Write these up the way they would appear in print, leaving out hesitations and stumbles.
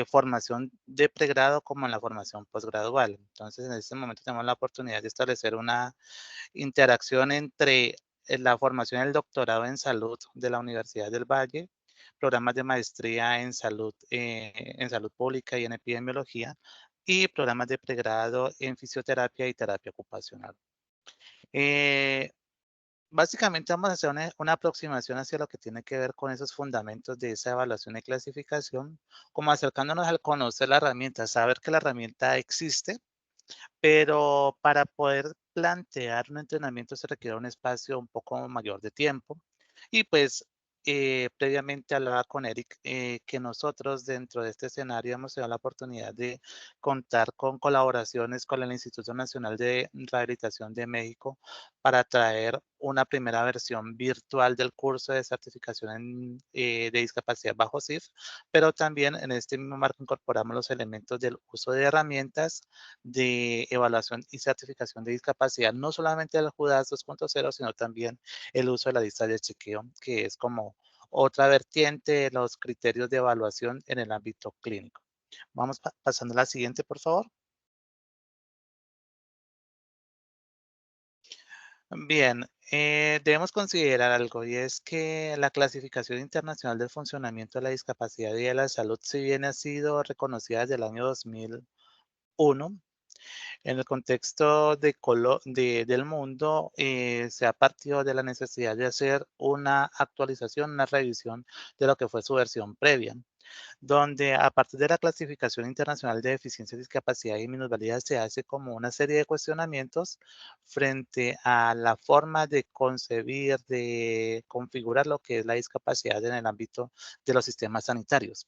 formación de pregrado como en la formación posgradual. Entonces, en este momento tenemos la oportunidad de establecer una interacción entre la formación del doctorado en salud de la Universidad del Valle, programas de maestría en salud pública y en epidemiología, y programas de pregrado en fisioterapia y terapia ocupacional. Eh, Básicamente vamos a hacer una aproximación hacia lo que tiene que ver con esos fundamentos de esa evaluación y clasificación, como acercándonos al conocer la herramienta, saber que la herramienta existe, pero para poder plantear un entrenamiento se requiere un espacio un poco mayor de tiempo. Y pues previamente hablaba con Eric que nosotros dentro de este escenario hemos tenido la oportunidad de contar con colaboraciones con el Instituto Nacional de Rehabilitación de México para traer una primera versión virtual del curso de certificación de discapacidad bajo CIF, pero también en este mismo marco incorporamos los elementos del uso de herramientas de evaluación y certificación de discapacidad, no solamente del JUDAS 2.0, sino también el uso de la lista de chequeo, que es como otra vertiente de los criterios de evaluación en el ámbito clínico. Vamos pasando a la siguiente, por favor. Bien, debemos considerar algo y es que la clasificación internacional del funcionamiento de la discapacidad y de la salud, si bien ha sido reconocida desde el año 2001, en el contexto del mundo, se ha partido de la necesidad de hacer una actualización, una revisión de lo que fue su versión previa, donde a partir de la clasificación internacional de deficiencia, discapacidad y minusvalía se hace como una serie de cuestionamientos frente a la forma de concebir, de configurar lo que es la discapacidad en el ámbito de los sistemas sanitarios.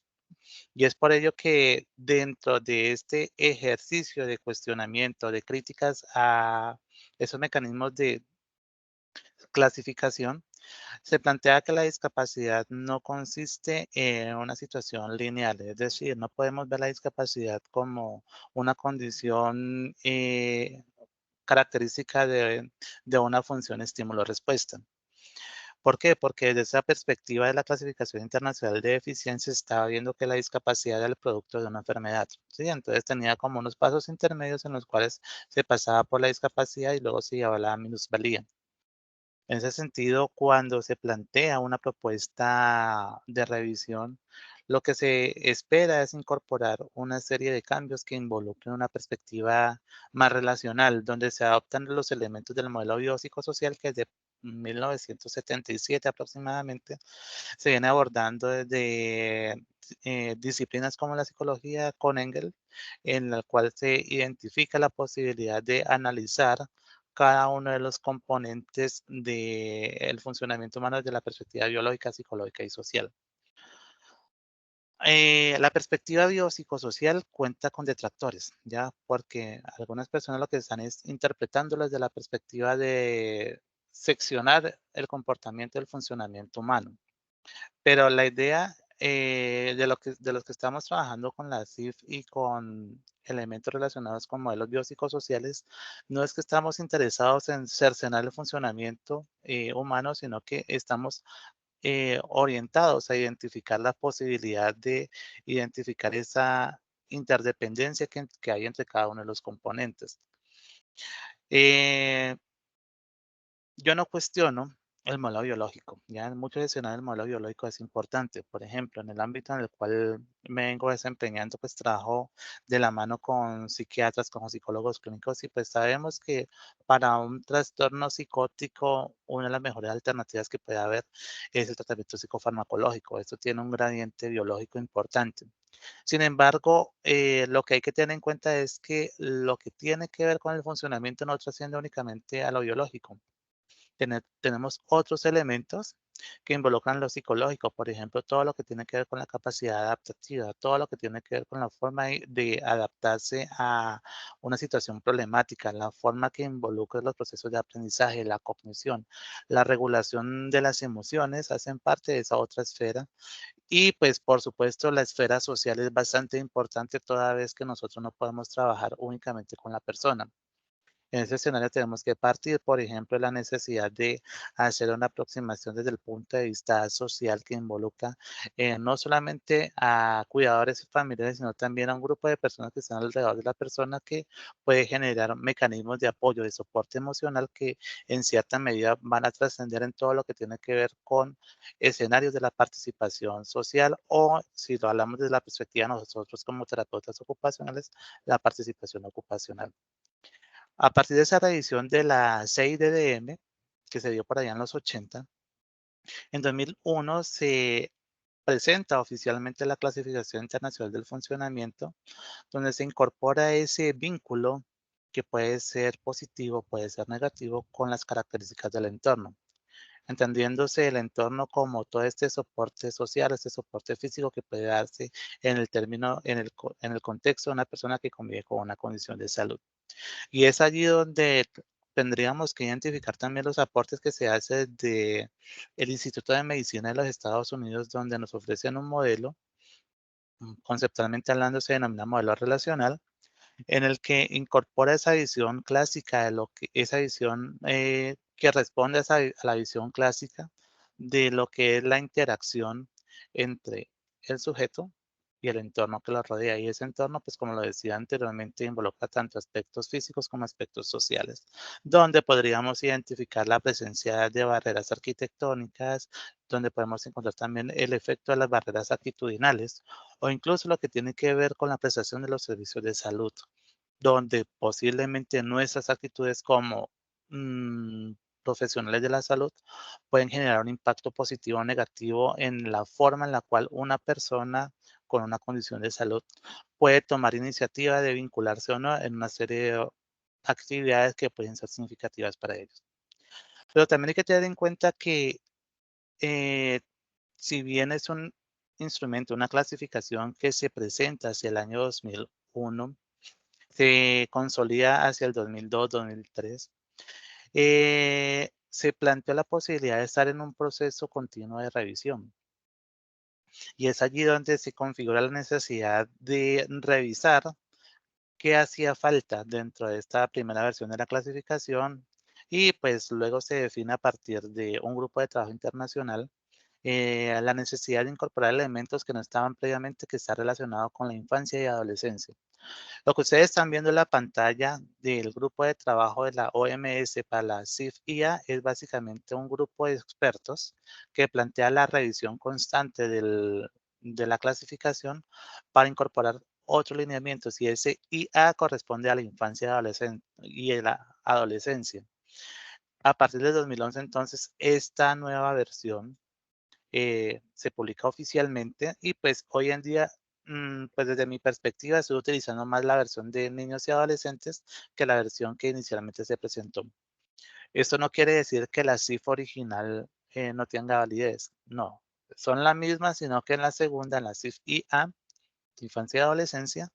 Y es por ello que dentro de este ejercicio de cuestionamiento, de críticas a esos mecanismos de clasificación, se plantea que la discapacidad no consiste en una situación lineal, es decir, no podemos ver la discapacidad como una condición característica de una función estímulo-respuesta. ¿Por qué? Porque desde esa perspectiva de la clasificación internacional de deficiencias estaba viendo que la discapacidad era el producto de una enfermedad, ¿sí? Entonces tenía como unos pasos intermedios en los cuales se pasaba por la discapacidad y luego se llevaba a la minusvalía. En ese sentido, cuando se plantea una propuesta de revisión, lo que se espera es incorporar una serie de cambios que involucren una perspectiva más relacional, donde se adoptan los elementos del modelo biopsicosocial que desde 1977 aproximadamente se viene abordando desde disciplinas como la psicología con Engel, en la cual se identifica la posibilidad de analizar cada uno de los componentes del funcionamiento humano desde la perspectiva biológica, psicológica y social. La perspectiva biopsicosocial cuenta con detractores, ¿ya? Porque algunas personas lo que están es interpretándolo desde la perspectiva de seccionar el comportamiento del funcionamiento humano. Pero la idea de los que estamos trabajando con la CIF y con elementos relacionados con modelos biopsicosociales, no es que estamos interesados en cercenar el funcionamiento humano, sino que estamos orientados a identificar la posibilidad de identificar esa interdependencia que hay entre cada uno de los componentes. Eh, yo no cuestiono el modelo biológico. Ya en muchos escenarios el modelo biológico es importante. Por ejemplo, en el ámbito en el cual me vengo desempeñando, pues trabajo de la mano con psiquiatras, con psicólogos clínicos y pues sabemos que para un trastorno psicótico una de las mejores alternativas que puede haber es el tratamiento psicofarmacológico. Esto tiene un gradiente biológico importante. Sin embargo, lo que hay que tener en cuenta es que lo que tiene que ver con el funcionamiento no trasciende únicamente a lo biológico. Tenemos otros elementos que involucran lo psicológico, por ejemplo, todo lo que tiene que ver con la capacidad adaptativa, todo lo que tiene que ver con la forma de adaptarse a una situación problemática, la forma que involucra los procesos de aprendizaje, la cognición, la regulación de las emociones hacen parte de esa otra esfera. Y pues, por supuesto, la esfera social es bastante importante toda vez que nosotros no podemos trabajar únicamente con la persona. En ese escenario tenemos que partir, por ejemplo, de la necesidad de hacer una aproximación desde el punto de vista social que involucra no solamente a cuidadores y familiares, sino también a un grupo de personas que están alrededor de la persona que puede generar mecanismos de apoyo, de soporte emocional que en cierta medida van a trascender en todo lo que tiene que ver con escenarios de la participación social o si lo hablamos desde la perspectiva de nosotros como terapeutas ocupacionales, la participación ocupacional. A partir de esa revisión de la CIDDM, que se dio por allá en los 80, en 2001 se presenta oficialmente la Clasificación Internacional del Funcionamiento, donde se incorpora ese vínculo que puede ser positivo, puede ser negativo, con las características del entorno, entendiéndose el entorno como todo este soporte social, este soporte físico que puede darse en el término, en el contexto de una persona que convive con una condición de salud. Y es allí donde tendríamos que identificar también los aportes que se hace de el Instituto de Medicina de los Estados Unidos, donde nos ofrecen un modelo, conceptualmente hablando se denomina modelo relacional, en el que incorpora esa visión clásica de lo que esa visión, que responde a la visión clásica de lo que es la interacción entre el sujeto y el entorno que lo rodea. Y ese entorno, pues, como lo decía anteriormente, involucra tanto aspectos físicos como aspectos sociales, donde podríamos identificar la presencia de barreras arquitectónicas, donde podemos encontrar también el efecto de las barreras actitudinales, o incluso lo que tiene que ver con la prestación de los servicios de salud, donde posiblemente nuestras actitudes como profesionales de la salud pueden generar un impacto positivo o negativo en la forma en la cual una persona con una condición de salud puede tomar iniciativa de vincularse o no en una serie de actividades que pueden ser significativas para ellos. Pero también hay que tener en cuenta que eh, si bien es un instrumento, una clasificación que se presenta hacia el año 2001, se consolida hacia el 2002, 2003. Se planteó la posibilidad de estar en un proceso continuo de revisión y es allí donde se configura la necesidad de revisar qué hacía falta dentro de esta primera versión de la clasificación y pues luego se define a partir de un grupo de trabajo internacional la necesidad de incorporar elementos que no estaban previamente que está relacionado con la infancia y adolescencia. Lo que ustedes están viendo en la pantalla del grupo de trabajo de la OMS para la CIF-IA es básicamente un grupo de expertos que plantea la revisión constante de la clasificación para incorporar otros lineamientos y ese IA corresponde a la infancia y a la adolescencia. A partir de 2011, entonces, esta nueva versión se publica oficialmente y pues hoy en día, pues desde mi perspectiva estoy utilizando más la versión de niños y adolescentes que la versión que inicialmente se presentó. Esto no quiere decir que la cifra original no tenga validez, no, son la misma, sino que en la segunda, en la CIF IA, infancia y adolescencia,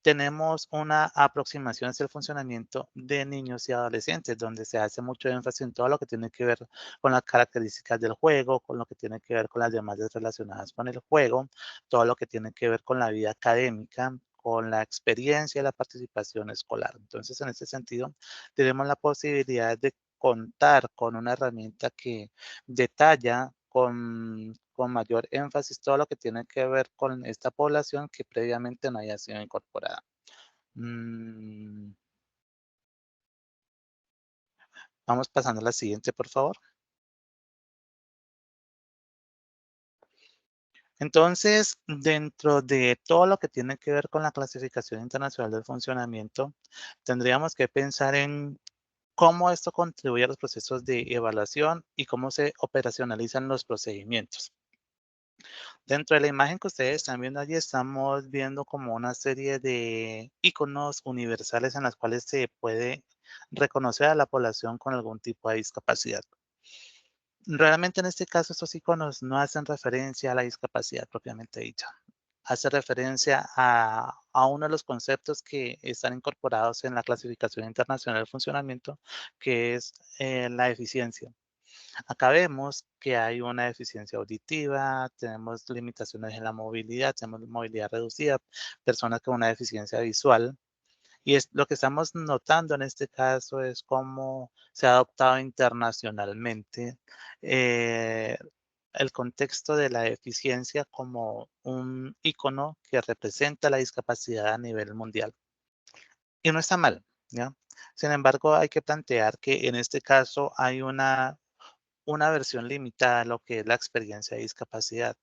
tenemos una aproximación hacia el funcionamiento de niños y adolescentes, donde se hace mucho énfasis en todo lo que tiene que ver con las características del juego, con lo que tiene que ver con las demás relacionadas con el juego, todo lo que tiene que ver con la vida académica, con la experiencia y la participación escolar. Entonces, en ese sentido, tenemos la posibilidad de contar con una herramienta que detalla con mayor énfasis todo lo que tiene que ver con esta población que previamente no haya sido incorporada. Mm, Vamos pasando a la siguiente, por favor. Entonces, dentro de todo lo que tiene que ver con la clasificación internacional del funcionamiento, tendríamos que pensar en cómo esto contribuye a los procesos de evaluación y cómo se operacionalizan los procedimientos. Dentro de la imagen que ustedes están viendo allí, estamos viendo como una serie de iconos universales en las cuales se puede reconocer a la población con algún tipo de discapacidad. Realmente en este caso estos iconos no hacen referencia a la discapacidad propiamente dicha. Hace referencia a uno de los conceptos que están incorporados en la clasificación internacional de funcionamiento, que es la eficiencia. Acá vemos que hay una deficiencia auditiva, tenemos limitaciones en la movilidad, tenemos movilidad reducida, personas con una deficiencia visual Y es lo que estamos notando en este caso es cómo se ha adoptado internacionalmente eh, el contexto de la eficiencia como un icono que representa la discapacidad a nivel mundial. Y no está mal, ¿ya? Sin embargo, hay que plantear que en este caso hay una versión limitada a lo que es la experiencia de discapacidad.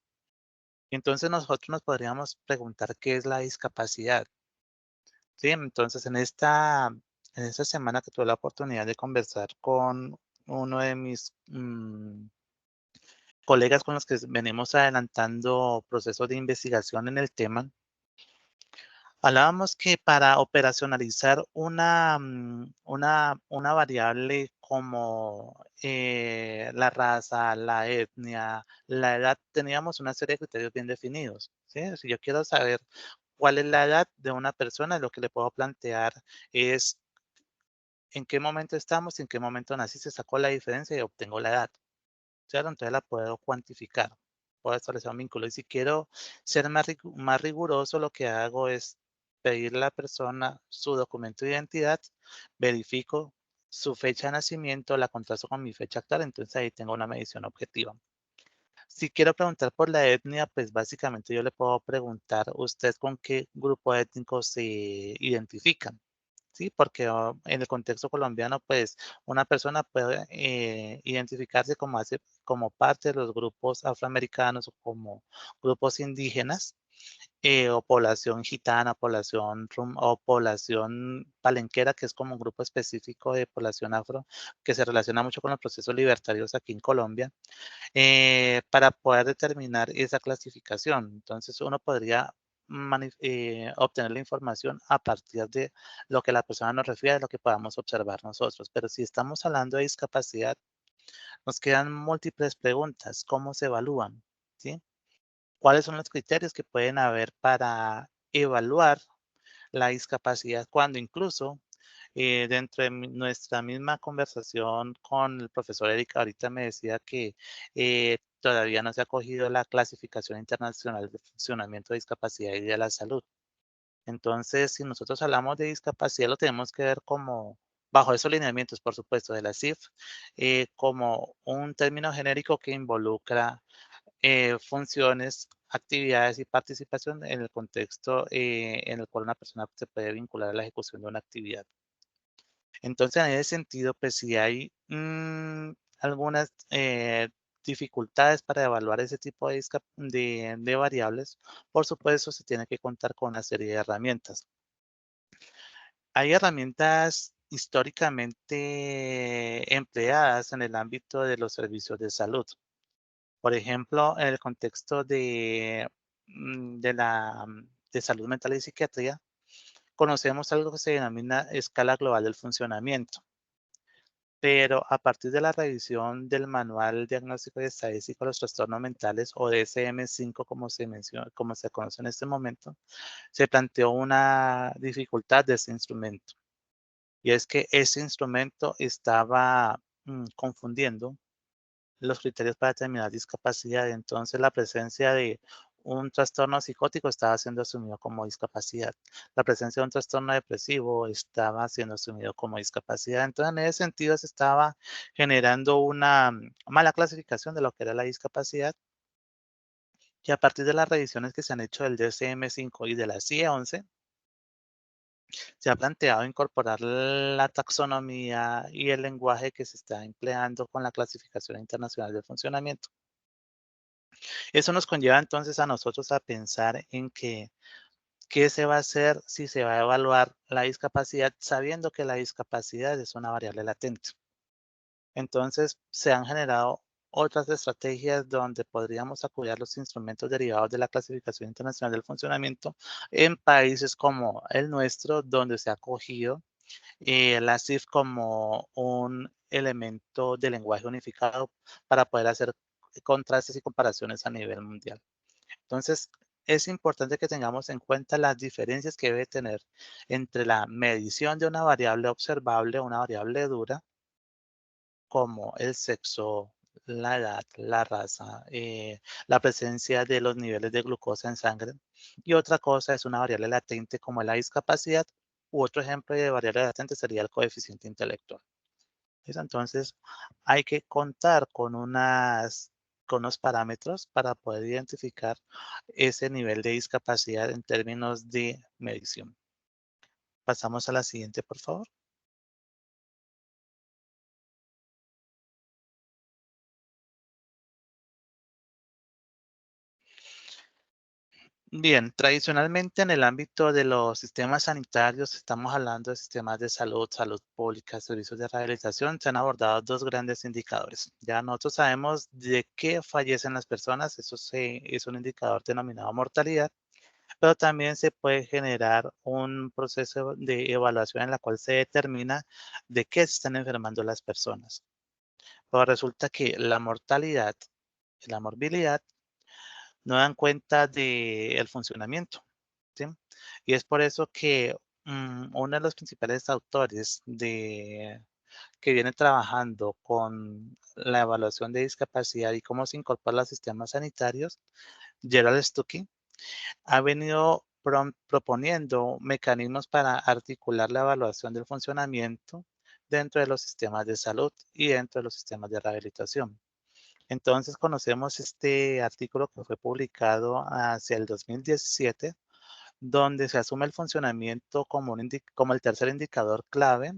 Entonces nosotros nos podríamos preguntar qué es la discapacidad, ¿sí? Entonces en esta semana que tuve la oportunidad de conversar con uno de mis colegas con los que venimos adelantando procesos de investigación en el tema, hablábamos que para operacionalizar una variable como la raza, la etnia, la edad, teníamos una serie de criterios bien definidos, ¿sí? Si yo quiero saber cuál es la edad de una persona, lo que le puedo plantear es en qué momento estamos y en qué momento nací, se sacó la diferencia y obtengo la edad, ¿cierto? Entonces la puedo cuantificar, puedo establecer un vínculo. Y si quiero ser más riguroso, lo que hago es pedirle a la persona su documento de identidad, verifico su fecha de nacimiento, la contrasto con mi fecha actual, entonces ahí tengo una medición objetiva. Si quiero preguntar por la etnia, pues básicamente yo le puedo preguntar, ¿usted con qué grupo étnico se identifica? Sí, porque en el contexto colombiano, pues una persona puede identificarse como parte de los grupos afroamericanos o como grupos indígenas o población gitana, población o población palenquera, que es como un grupo específico de población afro que se relaciona mucho con los procesos libertarios aquí en Colombia, para poder determinar esa clasificación. Entonces, uno podría obtener la información a partir de lo que la persona nos refiere, de lo que podamos observar nosotros. Pero si estamos hablando de discapacidad, nos quedan múltiples preguntas. ¿Cómo se evalúan? ¿Sí? ¿Cuáles son los criterios que pueden haber para evaluar la discapacidad cuando incluso dentro de nuestra misma conversación con el profesor Erika ahorita me decía que todavía no se ha cogido la clasificación internacional de funcionamiento de discapacidad y de la salud? Entonces, si nosotros hablamos de discapacidad, lo tenemos que ver como, bajo esos lineamientos, por supuesto, de la CIF, como un término genérico que involucra funciones, actividades y participación en el contexto en el cual una persona se puede vincular a la ejecución de una actividad. Entonces, en ese sentido, pues sí hay algunas dificultades para evaluar ese tipo de variables. Por supuesto, se tiene que contar con una serie de herramientas. Hay herramientas históricamente empleadas en el ámbito de los servicios de salud. Por ejemplo, en el contexto de salud mental y psiquiatría, conocemos algo que se denomina escala global del funcionamiento, pero a partir de la revisión del Manual Diagnóstico y Estadístico de los Trastornos Mentales, o DSM-5, como se conoce en este momento, se planteó una dificultad de ese instrumento, y es que ese instrumento estaba confundiendo los criterios para determinar discapacidad. Entonces, la presencia de un trastorno psicótico estaba siendo asumido como discapacidad. La presencia de un trastorno depresivo estaba siendo asumido como discapacidad. Entonces, en ese sentido, se estaba generando una mala clasificación de lo que era la discapacidad. Y a partir de las revisiones que se han hecho del DSM-5 y de la CIE-11, se ha planteado incorporar la taxonomía y el lenguaje que se está empleando con la clasificación internacional de funcionamiento. Eso nos conlleva entonces a nosotros a pensar en que, qué se va a hacer si se va a evaluar la discapacidad, sabiendo que la discapacidad es una variable latente. Entonces, se han generado otras estrategias donde podríamos acudir a los instrumentos derivados de la clasificación internacional del funcionamiento en países como el nuestro, donde se ha cogido la CIF como un elemento de lenguaje unificado para poder hacer contrastes y comparaciones a nivel mundial. Entonces, es importante que tengamos en cuenta las diferencias que debe tener entre la medición de una variable observable, una variable dura, como el sexo, la edad, la raza, la presencia de los niveles de glucosa en sangre. Y otra cosa es una variable latente como la discapacidad, U otro ejemplo de variable latente sería el coeficiente intelectual. ¿Listo? Entonces, hay que contar con unos parámetros para poder identificar ese nivel de discapacidad en términos de medición. Pasamos a la siguiente, por favor. Bien, tradicionalmente en el ámbito de los sistemas sanitarios, estamos hablando de sistemas de salud, salud pública, servicios de rehabilitación, se han abordado dos grandes indicadores. Ya nosotros sabemos de qué fallecen las personas, es un indicador denominado mortalidad, pero también se puede generar un proceso de evaluación en la cual se determina de qué se están enfermando las personas. Pero resulta que la mortalidad y la morbilidad no dan cuenta del funcionamiento, ¿sí? Y es por eso que uno de los principales autores que viene trabajando con la evaluación de discapacidad y cómo se incorpora a los sistemas sanitarios, Gerald Stuckey, ha venido proponiendo mecanismos para articular la evaluación del funcionamiento dentro de los sistemas de salud y dentro de los sistemas de rehabilitación. Entonces conocemos este artículo que fue publicado hacia el 2017, donde se asume el funcionamiento como, como el tercer indicador clave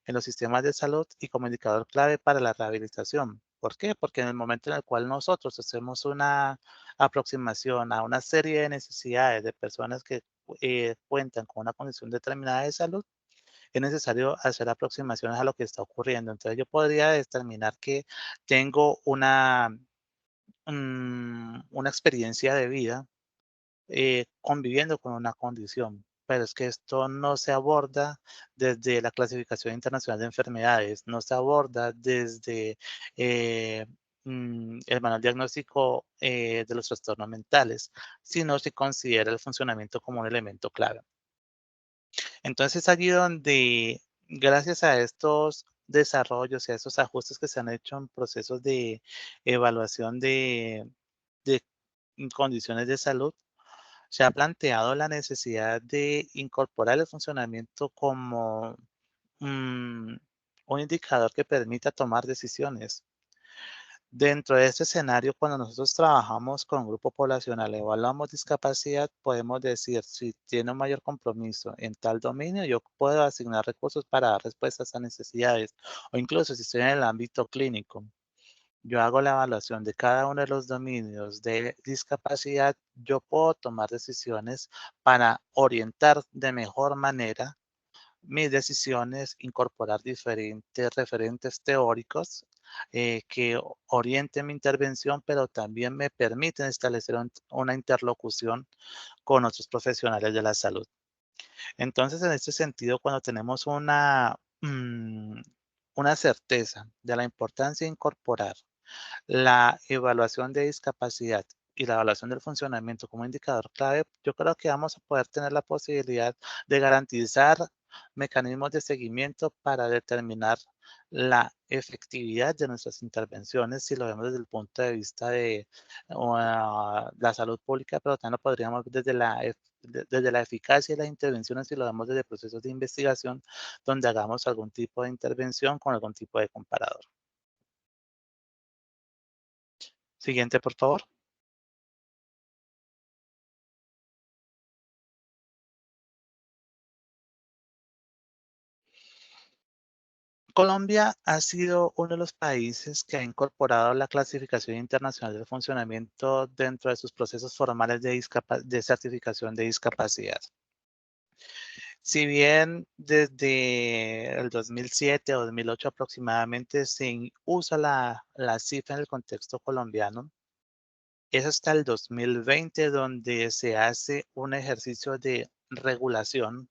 en los sistemas de salud y como indicador clave para la rehabilitación. ¿Por qué? Porque en el momento en el cual nosotros hacemos una aproximación a una serie de necesidades de personas que cuentan con una condición determinada de salud, es necesario hacer aproximaciones a lo que está ocurriendo. Entonces yo podría determinar que tengo una experiencia de vida conviviendo con una condición. Pero es que esto no se aborda desde la clasificación internacional de enfermedades, no se aborda desde eh, el manual diagnóstico de los trastornos mentales, sino se considera el funcionamiento como un elemento clave. Entonces, allí donde, gracias a estos desarrollos y a estos ajustes que se han hecho en procesos de evaluación de condiciones de salud, se ha planteado la necesidad de incorporar el funcionamiento como mm, un indicador que permita tomar decisiones. Dentro de este escenario, cuando nosotros trabajamos con un grupo poblacional, evaluamos discapacidad, podemos decir si tiene un mayor compromiso en tal dominio, yo puedo asignar recursos para dar respuestas a necesidades, o incluso si estoy en el ámbito clínico, yo hago la evaluación de cada uno de los dominios de discapacidad, yo puedo tomar decisiones para orientar de mejor manera mis decisiones, incorporar diferentes referentes teóricos que orienten mi intervención, pero también me permiten establecer una interlocución con otros profesionales de la salud. Entonces, en este sentido, cuando tenemos una certeza de la importancia de incorporar la evaluación de discapacidad y la evaluación del funcionamiento como indicador clave, yo creo que vamos a poder tener la posibilidad de garantizar mecanismos de seguimiento para determinar la efectividad de nuestras intervenciones, si lo vemos desde el punto de vista de la salud pública, pero también lo podríamos ver desde la eficacia de las intervenciones, si lo vemos desde procesos de investigación, donde hagamos algún tipo de intervención con algún tipo de comparador. Siguiente, por favor. Colombia ha sido uno de los países que ha incorporado la clasificación internacional del funcionamiento dentro de sus procesos formales de certificación de discapacidad. Si bien desde el 2007 o 2008 aproximadamente se usa la cifra en el contexto colombiano, es hasta el 2020 donde se hace un ejercicio de regulación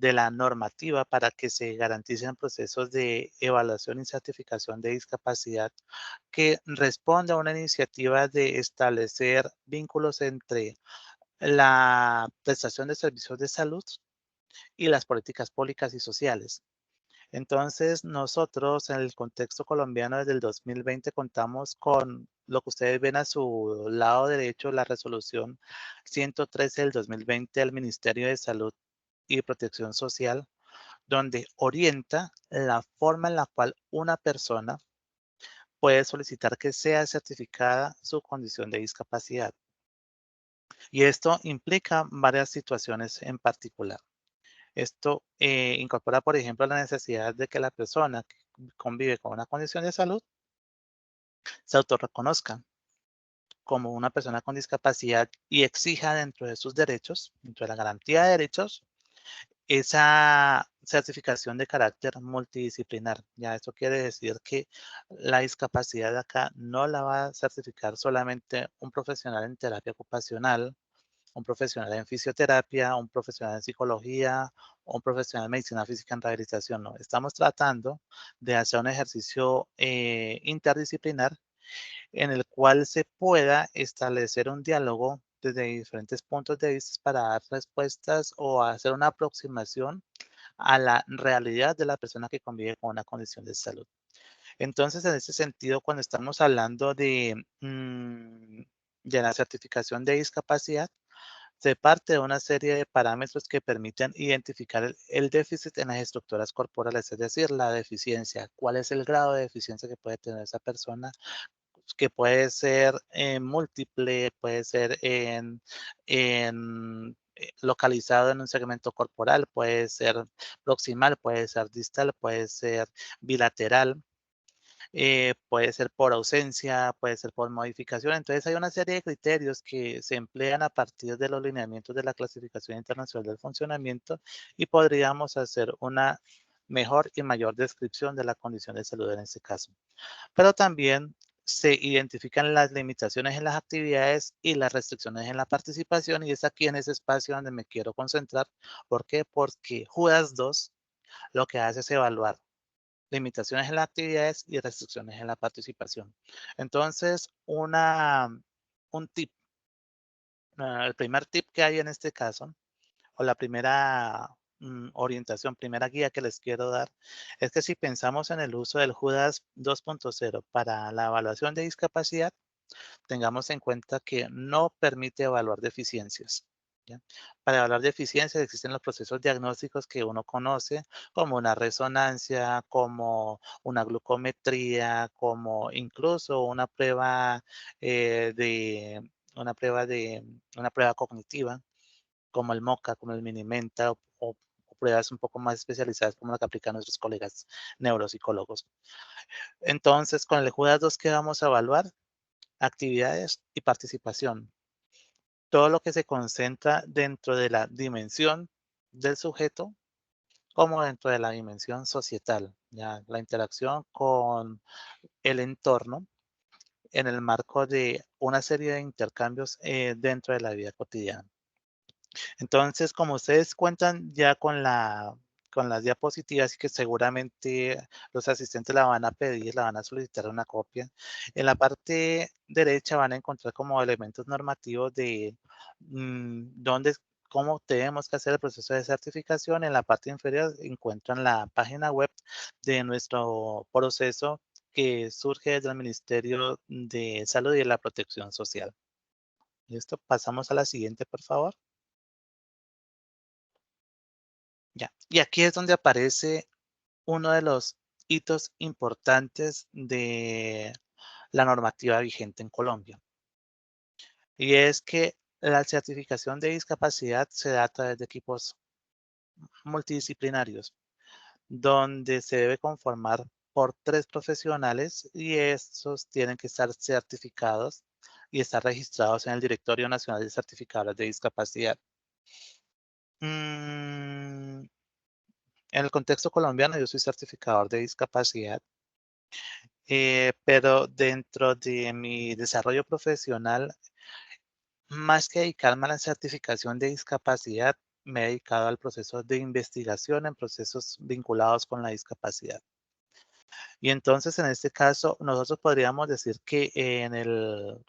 de la normativa para que se garanticen procesos de evaluación y certificación de discapacidad que responda a una iniciativa de establecer vínculos entre la prestación de servicios de salud y las políticas públicas y sociales. Entonces, nosotros en el contexto colombiano desde el 2020 contamos con lo que ustedes ven a su lado derecho, la resolución 113 del 2020 del Ministerio de Salud y Protección Social, donde orienta la forma en la cual una persona puede solicitar que sea certificada su condición de discapacidad. Y esto implica varias situaciones en particular. Esto incorpora, por ejemplo, la necesidad de que la persona que convive con una condición de salud se autorreconozca como una persona con discapacidad y exija dentro de sus derechos, dentro de la garantía de derechos, esa certificación de carácter multidisciplinar. Ya esto quiere decir que la discapacidad de acá no la va a certificar solamente un profesional en terapia ocupacional, un profesional en fisioterapia, un profesional en psicología, o un profesional en medicina física en rehabilitación. No, estamos tratando de hacer un ejercicio interdisciplinar en el cual se pueda establecer un diálogo desde diferentes puntos de vista para dar respuestas o hacer una aproximación a la realidad de la persona que convive con una condición de salud. Entonces, en ese sentido, cuando estamos hablando de la certificación de discapacidad, se parte de una serie de parámetros que permiten identificar el déficit en las estructuras corporales, es decir, la deficiencia, cuál es el grado de deficiencia que puede tener esa persona, que puede ser múltiple, puede ser localizado en un segmento corporal, puede ser proximal, puede ser distal, puede ser bilateral, puede ser por ausencia, puede ser por modificación. Entonces hay una serie de criterios que se emplean a partir de los lineamientos de la Clasificación Internacional del Funcionamiento y podríamos hacer una mejor y mayor descripción de la condición de salud en este caso. Pero también se identifican las limitaciones en las actividades y las restricciones en la participación, y es aquí en ese espacio donde me quiero concentrar. ¿Por qué? Porque Judas 2 lo que hace es evaluar limitaciones en las actividades y restricciones en la participación. Entonces, un tip, el primer tip que hay en este caso, o la primera orientación, primera guía que les quiero dar, es que si pensamos en el uso del Judas 2.0 para la evaluación de discapacidad, tengamos en cuenta que no permite evaluar deficiencias. ¿Ya? Para evaluar deficiencias existen los procesos diagnósticos que uno conoce, como una resonancia, como una glucometría, como incluso una prueba de una prueba cognitiva, como el MoCA, como el Minimenta, o pruebas un poco más especializadas como la que aplican nuestros colegas neuropsicólogos. Entonces, con el Judas 2, ¿qué vamos a evaluar? Actividades y participación. Todo lo que se concentra dentro de la dimensión del sujeto como dentro de la dimensión societal, ya la interacción con el entorno en el marco de una serie de intercambios dentro de la vida cotidiana. Entonces, como ustedes cuentan ya con las diapositivas y que seguramente los asistentes la van a pedir, la van a solicitar una copia, en la parte derecha van a encontrar como elementos normativos de dónde, cómo tenemos que hacer el proceso de certificación. En la parte inferior encuentran la página web de nuestro proceso que surge desde el Ministerio de Salud y de la Protección Social. Listo, pasamos a la siguiente, por favor. Ya, y aquí es donde aparece uno de los hitos importantes de la normativa vigente en Colombia. Y es que la certificación de discapacidad se da a través de equipos multidisciplinarios, donde se debe conformar por 3 profesionales y estos tienen que estar certificados y estar registrados en el Directorio Nacional de Certificadores de Discapacidad. Mm, en el contexto colombiano, yo soy certificador de discapacidad. Pero dentro de mi desarrollo profesional, más que dedicarme a la certificación de discapacidad, me he dedicado al proceso de investigación en procesos vinculados con la discapacidad. Y entonces, en este caso, nosotros podríamos decir que en el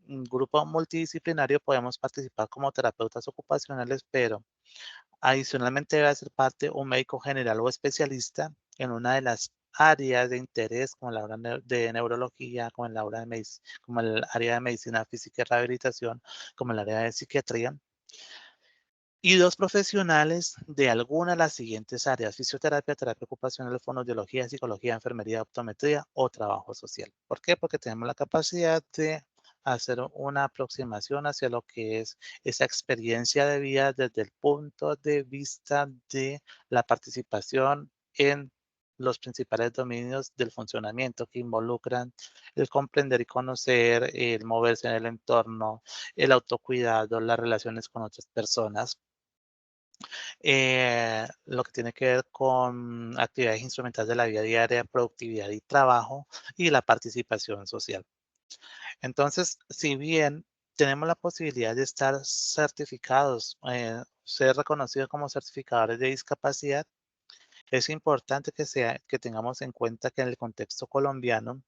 grupo multidisciplinario podemos participar como terapeutas ocupacionales, pero adicionalmente debe hacer parte un médico general o especialista en una de las áreas de interés, como la área de neurología, como el área de como el área de medicina física y rehabilitación, como el área de psiquiatría. y 2 profesionales de alguna de las siguientes áreas: fisioterapia, terapia ocupacional, fonoaudiología, psicología, enfermería, optometría o trabajo social. ¿Por qué? Porque tenemos la capacidad de hacer una aproximación hacia lo que es esa experiencia de vida desde el punto de vista de la participación en los principales dominios del funcionamiento que involucran el comprender y conocer, el moverse en el entorno, el autocuidado, las relaciones con otras personas, lo que tiene que ver con actividades instrumentales de la vida diaria, productividad y trabajo, y la participación social. Entonces, si bien tenemos la posibilidad de estar certificados, ser reconocidos como certificadores de discapacidad, es importante que tengamos en cuenta que en el contexto colombiano,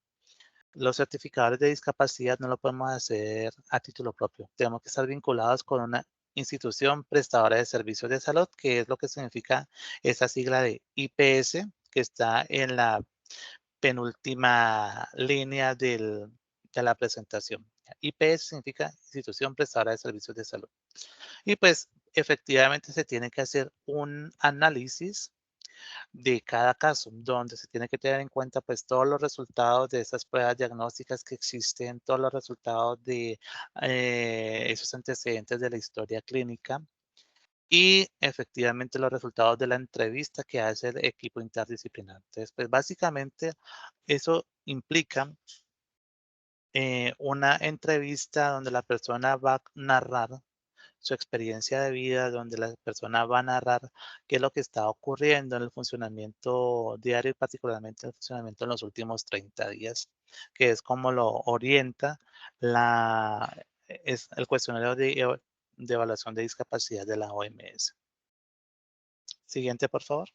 los certificadores de discapacidad no lo podemos hacer a título propio. Tenemos que estar vinculados con una institución prestadora de servicios de salud, que es lo que significa esa sigla de IPS, que está en la penúltima línea de la presentación. IPS significa institución prestadora de servicios de salud. Y pues efectivamente se tiene que hacer un análisis de cada caso, donde se tiene que tener en cuenta pues todos los resultados de esas pruebas diagnósticas que existen, todos los resultados de esos antecedentes de la historia clínica y efectivamente los resultados de la entrevista que hace el equipo interdisciplinar. Entonces, pues básicamente eso implica una entrevista donde la persona va a narrar su experiencia de vida, donde la persona va a narrar qué es lo que está ocurriendo en el funcionamiento diario y particularmente el funcionamiento en los últimos 30 días, que es como lo orienta es el cuestionario de evaluación de discapacidad de la OMS. Siguiente, por favor.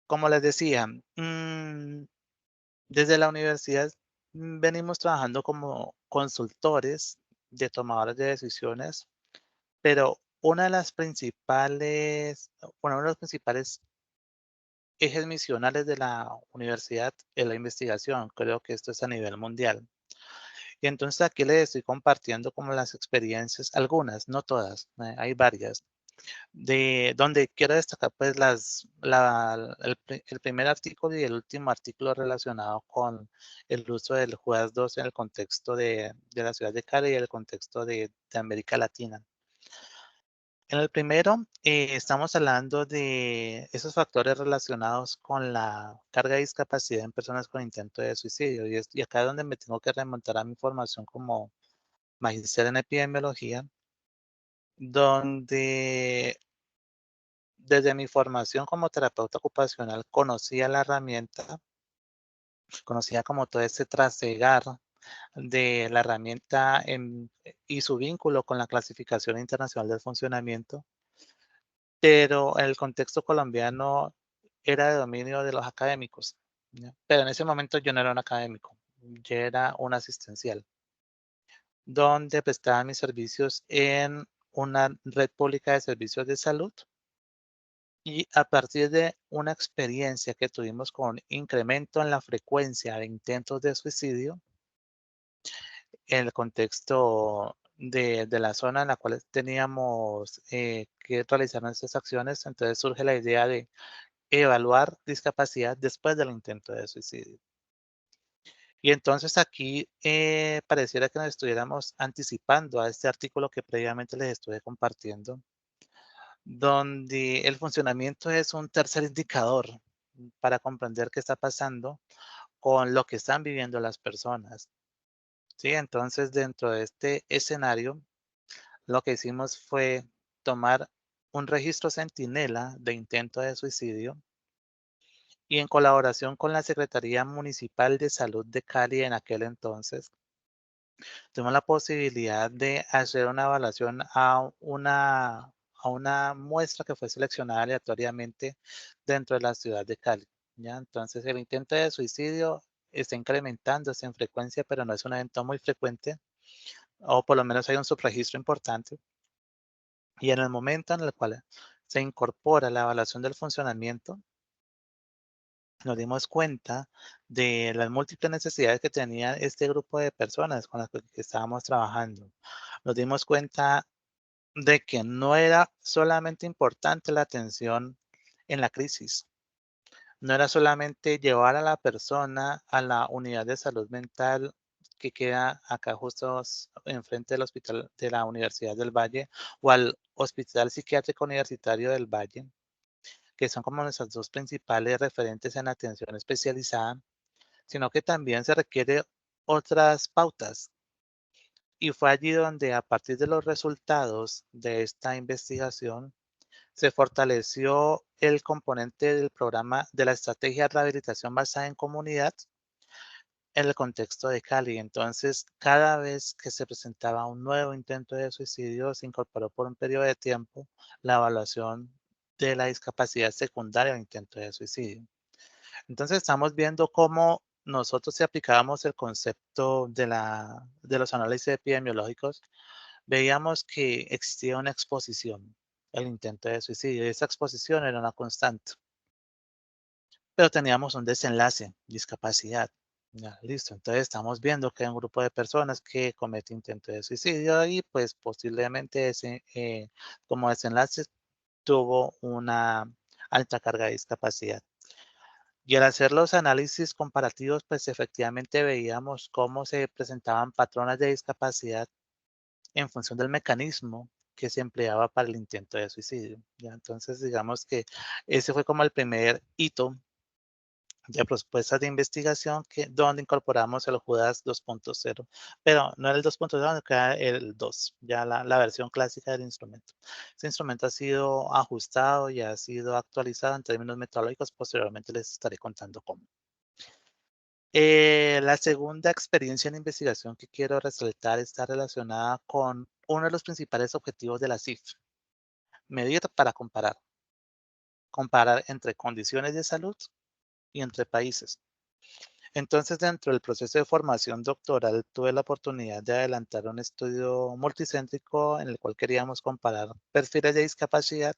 Como les decía, desde la universidad venimos trabajando como consultores de tomadores de decisiones. Pero uno de los principales ejes misionales de la universidad es la investigación. Creo que esto es a nivel mundial. Y entonces aquí les estoy compartiendo como las experiencias, algunas, no todas, hay varias, de donde quiero destacar pues el primer artículo y el último artículo relacionado con el uso del juez 2 en el contexto de la ciudad de Cali y el contexto de América Latina. En el primero, estamos hablando de esos factores relacionados con la carga de discapacidad en personas con intento de suicidio. Y acá es donde me tengo que remontar a mi formación como magíster en epidemiología, donde desde mi formación como terapeuta ocupacional conocía la herramienta, conocía como todo ese trasegar de la herramienta y su vínculo con la clasificación internacional del funcionamiento, pero en el contexto colombiano era de dominio de los académicos, ¿ya? Pero en ese momento yo no era un académico, yo era un asistencial, donde prestaba mis servicios en una red pública de servicios de salud y a partir de una experiencia que tuvimos con incremento en la frecuencia de intentos de suicidio, en el contexto de la zona en la cual teníamos que realizar nuestras acciones, entonces surge la idea de evaluar discapacidad después del intento de suicidio. Y entonces aquí pareciera que nos estuviéramos anticipando a este artículo que previamente les estuve compartiendo, donde el funcionamiento es un tercer indicador para comprender qué está pasando con lo que están viviendo las personas. ¿Sí? Entonces, dentro de este escenario, lo que hicimos fue tomar un registro centinela de intento de suicidio y en colaboración con la Secretaría Municipal de Salud de Cali en aquel entonces, tuvimos la posibilidad de hacer una evaluación a una muestra que fue seleccionada aleatoriamente dentro de la ciudad de Cali, ¿ya? Entonces, el intento de suicidio está incrementándose en frecuencia, pero no es un evento muy frecuente, o por lo menos hay un subregistro importante. Y en el momento en el cual se incorpora la evaluación del funcionamiento, nos dimos cuenta de las múltiples necesidades que tenía este grupo de personas con las que estábamos trabajando. Nos dimos cuenta de que no era solamente importante la atención en la crisis, no era solamente llevar a la persona a la unidad de salud mental que queda acá justo enfrente del hospital de la Universidad del Valle o al Hospital Psiquiátrico Universitario del Valle, que son como nuestras dos principales referentes en atención especializada, sino que también se requiere otras pautas. Y fue allí donde a partir de los resultados de esta investigación se fortaleció el componente del programa de la estrategia de rehabilitación basada en comunidad en el contexto de Cali. Entonces, cada vez que se presentaba un nuevo intento de suicidio, se incorporó por un periodo de tiempo la evaluación de la discapacidad secundaria al intento de suicidio. Entonces, estamos viendo cómo nosotros si aplicábamos el concepto de los análisis epidemiológicos, veíamos que existía una exposición al intento de suicidio y esa exposición era una constante. Pero teníamos un desenlace, discapacidad. Ya, listo. Entonces estamos viendo que hay un grupo de personas que comete intento de suicidio y pues posiblemente ese como desenlace tuvo una alta carga de discapacidad. Y al hacer los análisis comparativos, pues efectivamente veíamos cómo se presentaban patrones de discapacidad en función del mecanismo que se empleaba para el intento de suicidio. ¿Ya? Entonces, digamos que ese fue como el primer hito de propuestas de investigación donde incorporamos el Judas 2.0, pero no era el 2.0, sino que era el 2, ya la versión clásica del instrumento. Este instrumento ha sido ajustado y ha sido actualizado en términos metodológicos, posteriormente les estaré contando cómo. La segunda experiencia en investigación que quiero resaltar está relacionada con uno de los principales objetivos de la CIF, medir para comparar, comparar entre condiciones de salud y entre países. Entonces, dentro del proceso de formación doctoral, tuve la oportunidad de adelantar un estudio multicéntrico en el cual queríamos comparar perfiles de discapacidad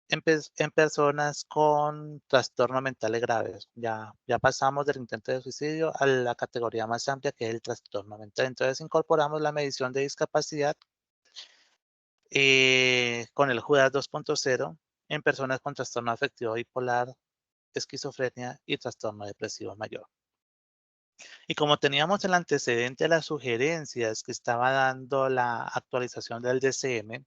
en personas con trastornos mentales graves. Ya pasamos del intento de suicidio a la categoría más amplia que es el trastorno mental. Entonces, incorporamos la medición de discapacidad con el JUDAS 2.0 en personas con trastorno afectivo bipolar, esquizofrenia y trastorno depresivo mayor. Y como teníamos el antecedente de las sugerencias que estaba dando la actualización del DCM,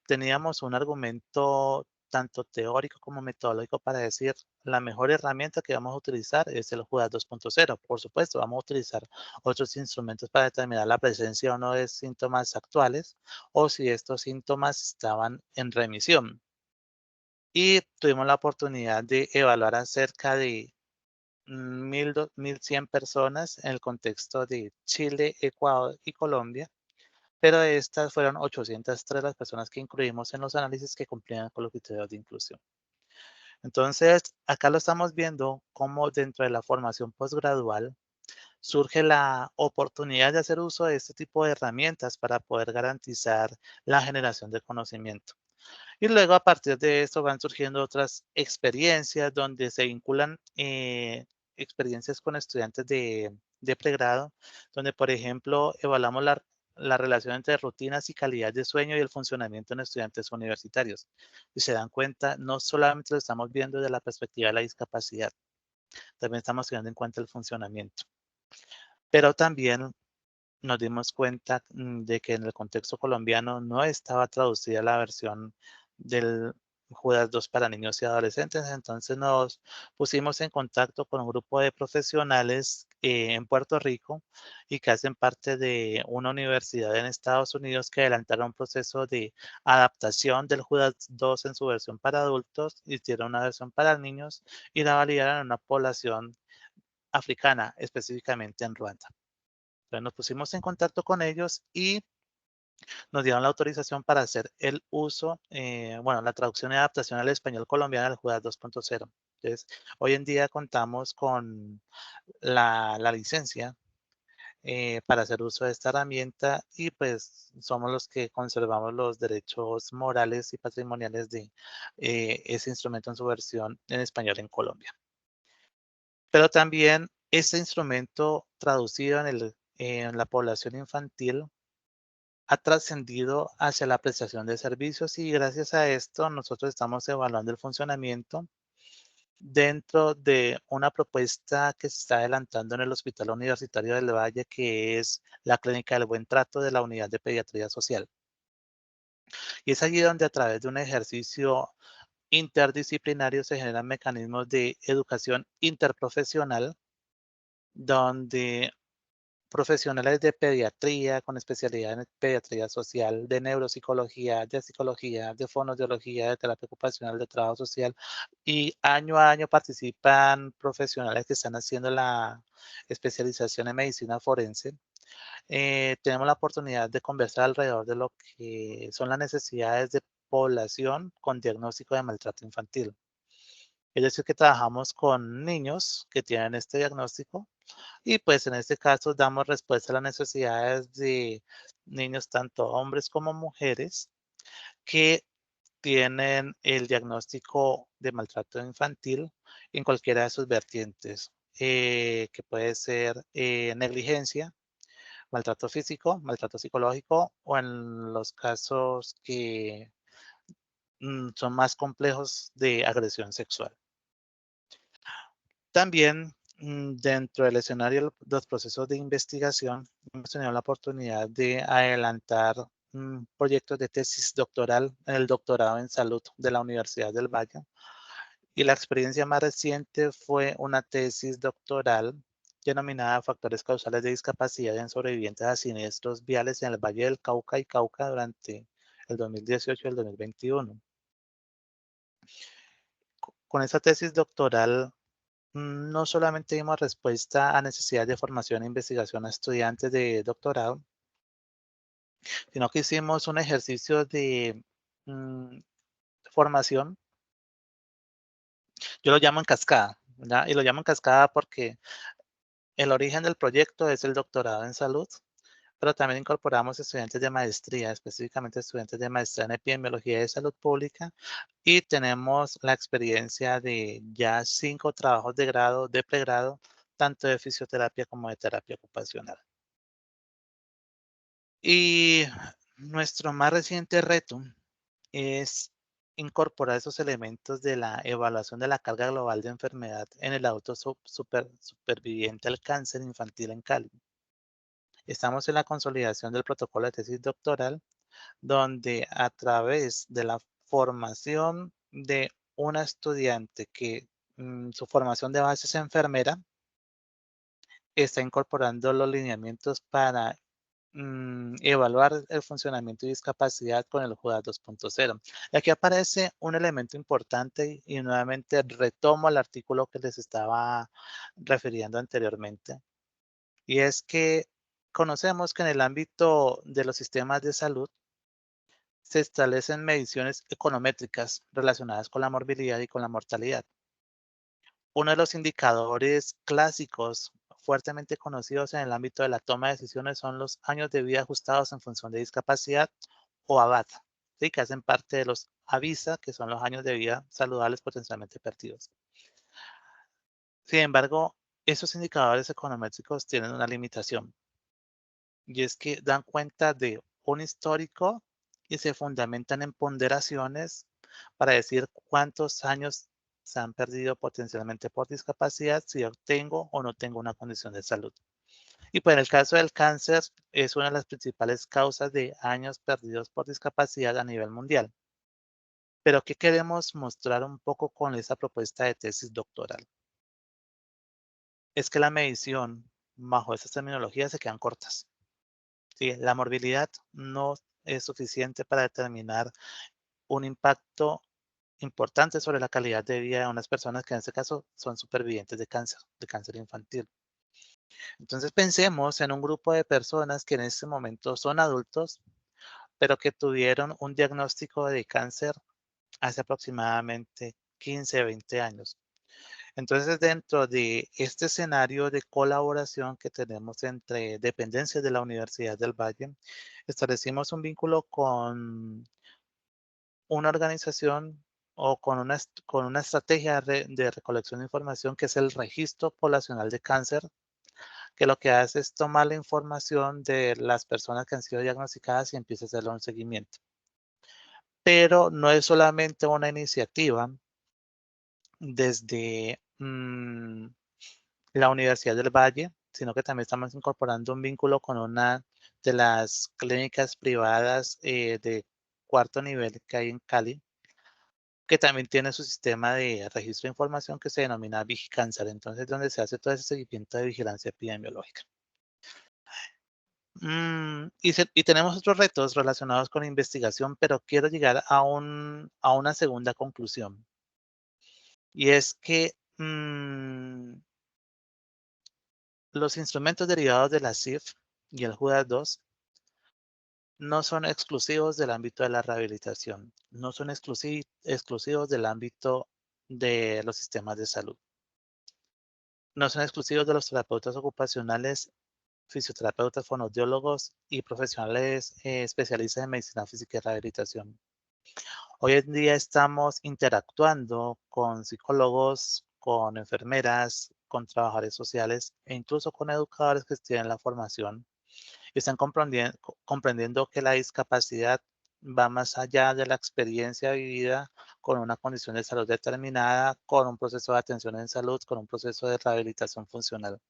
teníamos un argumento tanto teórico como metodológico para decir la mejor herramienta que vamos a utilizar es el JUDAS 2.0. Por supuesto, vamos a utilizar otros instrumentos para determinar la presencia o no de síntomas actuales o si estos síntomas estaban en remisión. Y tuvimos la oportunidad de evaluar a cerca de 1.100 personas en el contexto de Chile, Ecuador y Colombia, pero de estas fueron 803 las personas que incluimos en los análisis que cumplían con los criterios de inclusión. Entonces, acá lo estamos viendo cómo dentro de la formación posgradual surge la oportunidad de hacer uso de este tipo de herramientas para poder garantizar la generación de conocimiento. Y luego a partir de esto van surgiendo otras experiencias donde se vinculan experiencias con estudiantes de pregrado, donde por ejemplo evaluamos la relación entre rutinas y calidad de sueño y el funcionamiento en estudiantes universitarios. Y se dan cuenta, no solamente lo estamos viendo desde la perspectiva de la discapacidad, también estamos teniendo en cuenta el funcionamiento. Pero también nos dimos cuenta de que en el contexto colombiano no estaba traducida la versión del Judas 2 para niños y adolescentes, entonces nos pusimos en contacto con un grupo de profesionales en Puerto Rico y que hacen parte de una universidad en Estados Unidos que adelantaron un proceso de adaptación del Judas 2 en su versión para adultos, hicieron una versión para niños y la validaron en una población africana, específicamente en Ruanda. Entonces nos pusimos en contacto con ellos y nos dieron la autorización para hacer el uso, bueno, la traducción y adaptación al español colombiano del JUDAS 2.0. Entonces, hoy en día contamos con la licencia para hacer uso de esta herramienta y pues somos los que conservamos los derechos morales y patrimoniales de ese instrumento en su versión en español en Colombia. Pero también este instrumento traducido en la población infantil ha trascendido hacia la prestación de servicios y gracias a esto nosotros estamos evaluando el funcionamiento dentro de una propuesta que se está adelantando en el Hospital Universitario del Valle, que es la Clínica del Buen Trato de la Unidad de Pediatría Social. Y es allí donde a través de un ejercicio interdisciplinario se generan mecanismos de educación interprofesional, donde profesionales de pediatría con especialidad en pediatría social, de neuropsicología, de psicología, de fonoaudiología, de terapia ocupacional, de trabajo social, y año a año participan profesionales que están haciendo la especialización en medicina forense. Tenemos la oportunidad de conversar alrededor de lo que son las necesidades de población con diagnóstico de maltrato infantil. Es decir, que trabajamos con niños que tienen este diagnóstico y pues en este caso damos respuesta a las necesidades de niños, tanto hombres como mujeres, que tienen el diagnóstico de maltrato infantil en cualquiera de sus vertientes, que puede ser negligencia, maltrato físico, maltrato psicológico o en los casos que son más complejos de agresión sexual. También dentro del escenario de los procesos de investigación, hemos tenido la oportunidad de adelantar proyectos de tesis doctoral en el doctorado en salud de la Universidad del Valle. Y la experiencia más reciente fue una tesis doctoral denominada Factores causales de discapacidad en sobrevivientes a siniestros viales en el Valle del Cauca y Cauca durante el 2018 y el 2021. Con esta tesis doctoral no solamente dimos respuesta a necesidades de formación e investigación a estudiantes de doctorado, sino que hicimos un ejercicio de mm, formación. Yo lo llamo en cascada, ¿verdad? Y lo llamo en cascada porque el origen del proyecto es el doctorado en salud, pero también incorporamos estudiantes de maestría, específicamente estudiantes de maestría en epidemiología de salud pública, y tenemos la experiencia de ya 5 trabajos de grado, de pregrado, tanto de fisioterapia como de terapia ocupacional. Y nuestro más reciente reto es incorporar esos elementos de la evaluación de la carga global de enfermedad en el adulto superviviente al cáncer infantil en Cali. Estamos en la consolidación del protocolo de tesis doctoral, donde a través de la formación de una estudiante que su formación de base es enfermera, está incorporando los lineamientos para evaluar el funcionamiento y discapacidad con el JUDA 2.0. Aquí aparece un elemento importante y nuevamente retomo el artículo que les estaba refiriendo anteriormente. Y es que conocemos que en el ámbito de los sistemas de salud se establecen mediciones econométricas relacionadas con la morbilidad y con la mortalidad. Uno de los indicadores clásicos fuertemente conocidos en el ámbito de la toma de decisiones son los años de vida ajustados en función de discapacidad o ABAT, ¿sí? Que hacen parte de los AVISA, que son los años de vida saludables potencialmente perdidos. Sin embargo, esos indicadores econométricos tienen una limitación y es que dan cuenta de un histórico y se fundamentan en ponderaciones para decir cuántos años se han perdido potencialmente por discapacidad, si yo tengo o no tengo una condición de salud. Y pues en el caso del cáncer es una de las principales causas de años perdidos por discapacidad a nivel mundial. Pero ¿qué queremos mostrar un poco con esa propuesta de tesis doctoral? Es que la medición bajo esas terminologías se quedan cortas. ¿Sí? La morbilidad no es suficiente para determinar un impacto importante sobre la calidad de vida de unas personas que en este caso son supervivientes de cáncer infantil. Entonces pensemos en un grupo de personas que en este momento son adultos, pero que tuvieron un diagnóstico de cáncer hace aproximadamente 15, 20 años. Entonces, dentro de este escenario de colaboración que tenemos entre dependencias de la Universidad del Valle, establecimos un vínculo con una organización o con una estrategia de recolección de información que es el Registro Poblacional de Cáncer, que lo que hace es tomar la información de las personas que han sido diagnosticadas y empieza a hacerle un seguimiento. Pero no es solamente una iniciativa desde la Universidad del Valle, sino que también estamos incorporando un vínculo con una de las clínicas privadas de cuarto nivel que hay en Cali, que también tiene su sistema de registro de información que se denomina Vigicáncer, entonces donde se hace todo ese seguimiento de vigilancia epidemiológica. Y tenemos otros retos relacionados con investigación, pero quiero llegar a una segunda conclusión, y es que los instrumentos derivados de la CIF y el JUDAS 2 no son exclusivos del ámbito de la rehabilitación, no son exclusivos del ámbito de los sistemas de salud, no son exclusivos de los terapeutas ocupacionales, fisioterapeutas, fonoaudiólogos y profesionales especialistas en medicina física y rehabilitación. Hoy en día estamos interactuando con psicólogos, con enfermeras, con trabajadores sociales e incluso con educadores que tienen la formación y están comprendiendo que la discapacidad va más allá de la experiencia vivida con una condición de salud determinada, con un proceso de atención en salud, con un proceso de rehabilitación funcional.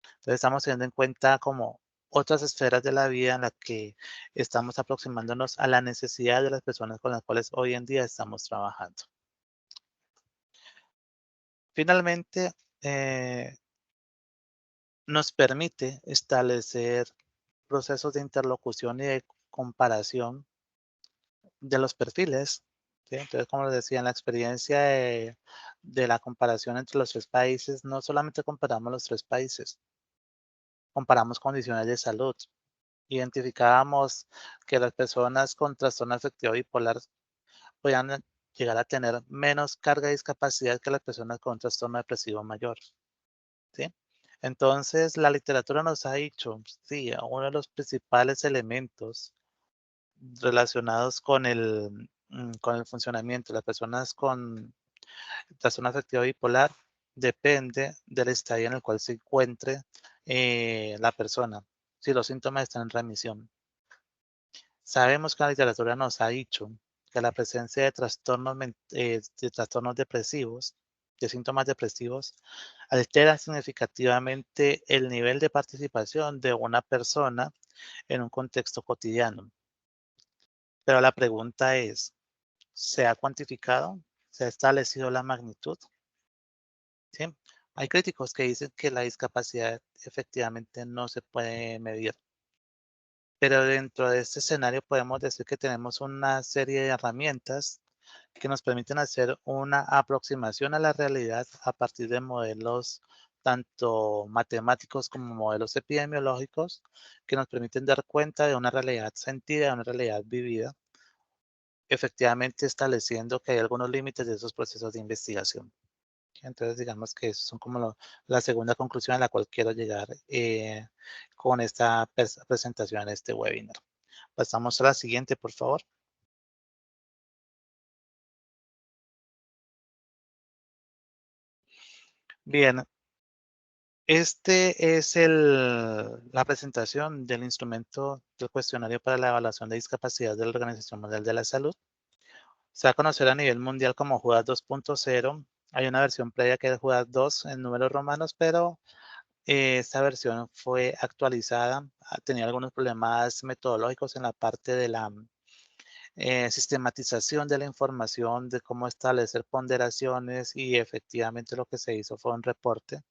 Entonces estamos teniendo en cuenta como otras esferas de la vida en las que estamos aproximándonos a la necesidad de las personas con las cuales hoy en día estamos trabajando. Finalmente, eh, nos permite establecer procesos de interlocución y de comparación de los perfiles. ¿Sí? Entonces, como les decía, en la experiencia de la comparación entre los tres países, no solamente comparamos los tres países, comparamos condiciones de salud. Identificábamos que las personas con trastorno afectivo bipolar podían llegar a tener menos carga de discapacidad que las personas con trastorno depresivo mayor. ¿Sí? Entonces, la literatura nos ha dicho, sí, uno de los principales elementos relacionados con el funcionamiento de las personas con trastorno afectivo bipolar depende del estadio en el cual se encuentre la persona, si los síntomas están en remisión. Sabemos que la literatura nos ha dicho que la presencia de de trastornos depresivos, de síntomas depresivos, altera significativamente el nivel de participación de una persona en un contexto cotidiano. Pero la pregunta es, ¿se ha cuantificado? ¿Se ha establecido la magnitud? ¿Sí? Hay críticos que dicen que la discapacidad efectivamente no se puede medir. Pero dentro de este escenario podemos decir que tenemos una serie de herramientas que nos permiten hacer una aproximación a la realidad a partir de modelos tanto matemáticos como modelos epidemiológicos que nos permiten dar cuenta de una realidad sentida, de una realidad vivida, efectivamente estableciendo que hay algunos límites de esos procesos de investigación. Entonces, digamos que esos son como la segunda conclusión a la cual quiero llegar con esta presentación en este webinar. Pasamos a la siguiente, por favor. Bien, este es la presentación del instrumento del cuestionario para la evaluación de discapacidad de la Organización Mundial de la Salud. Se va a conocer a nivel mundial como JUDAS 2.0. Hay una versión previa que es JUDAS 2 en números romanos, pero esta versión fue actualizada. Tenía algunos problemas metodológicos en la parte de la sistematización de la información, de cómo establecer ponderaciones y efectivamente lo que se hizo fue un reporte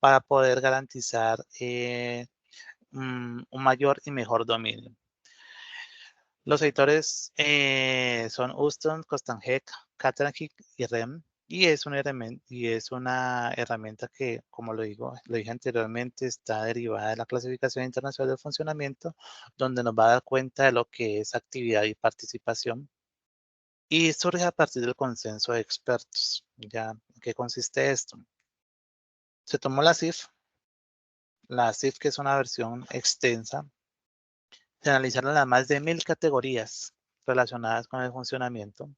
para poder garantizar un mayor y mejor dominio. Los editores son Houston, Costanheck, Caterham y REM. Y es una herramienta que, como lo dije anteriormente, está derivada de la clasificación internacional del funcionamiento, donde nos va a dar cuenta de lo que es actividad y participación. Y surge a partir del consenso de expertos. ¿Ya? ¿En qué consiste esto? Se tomó la CIF que es una versión extensa, se analizaron las más de 1000 categorías relacionadas con el funcionamiento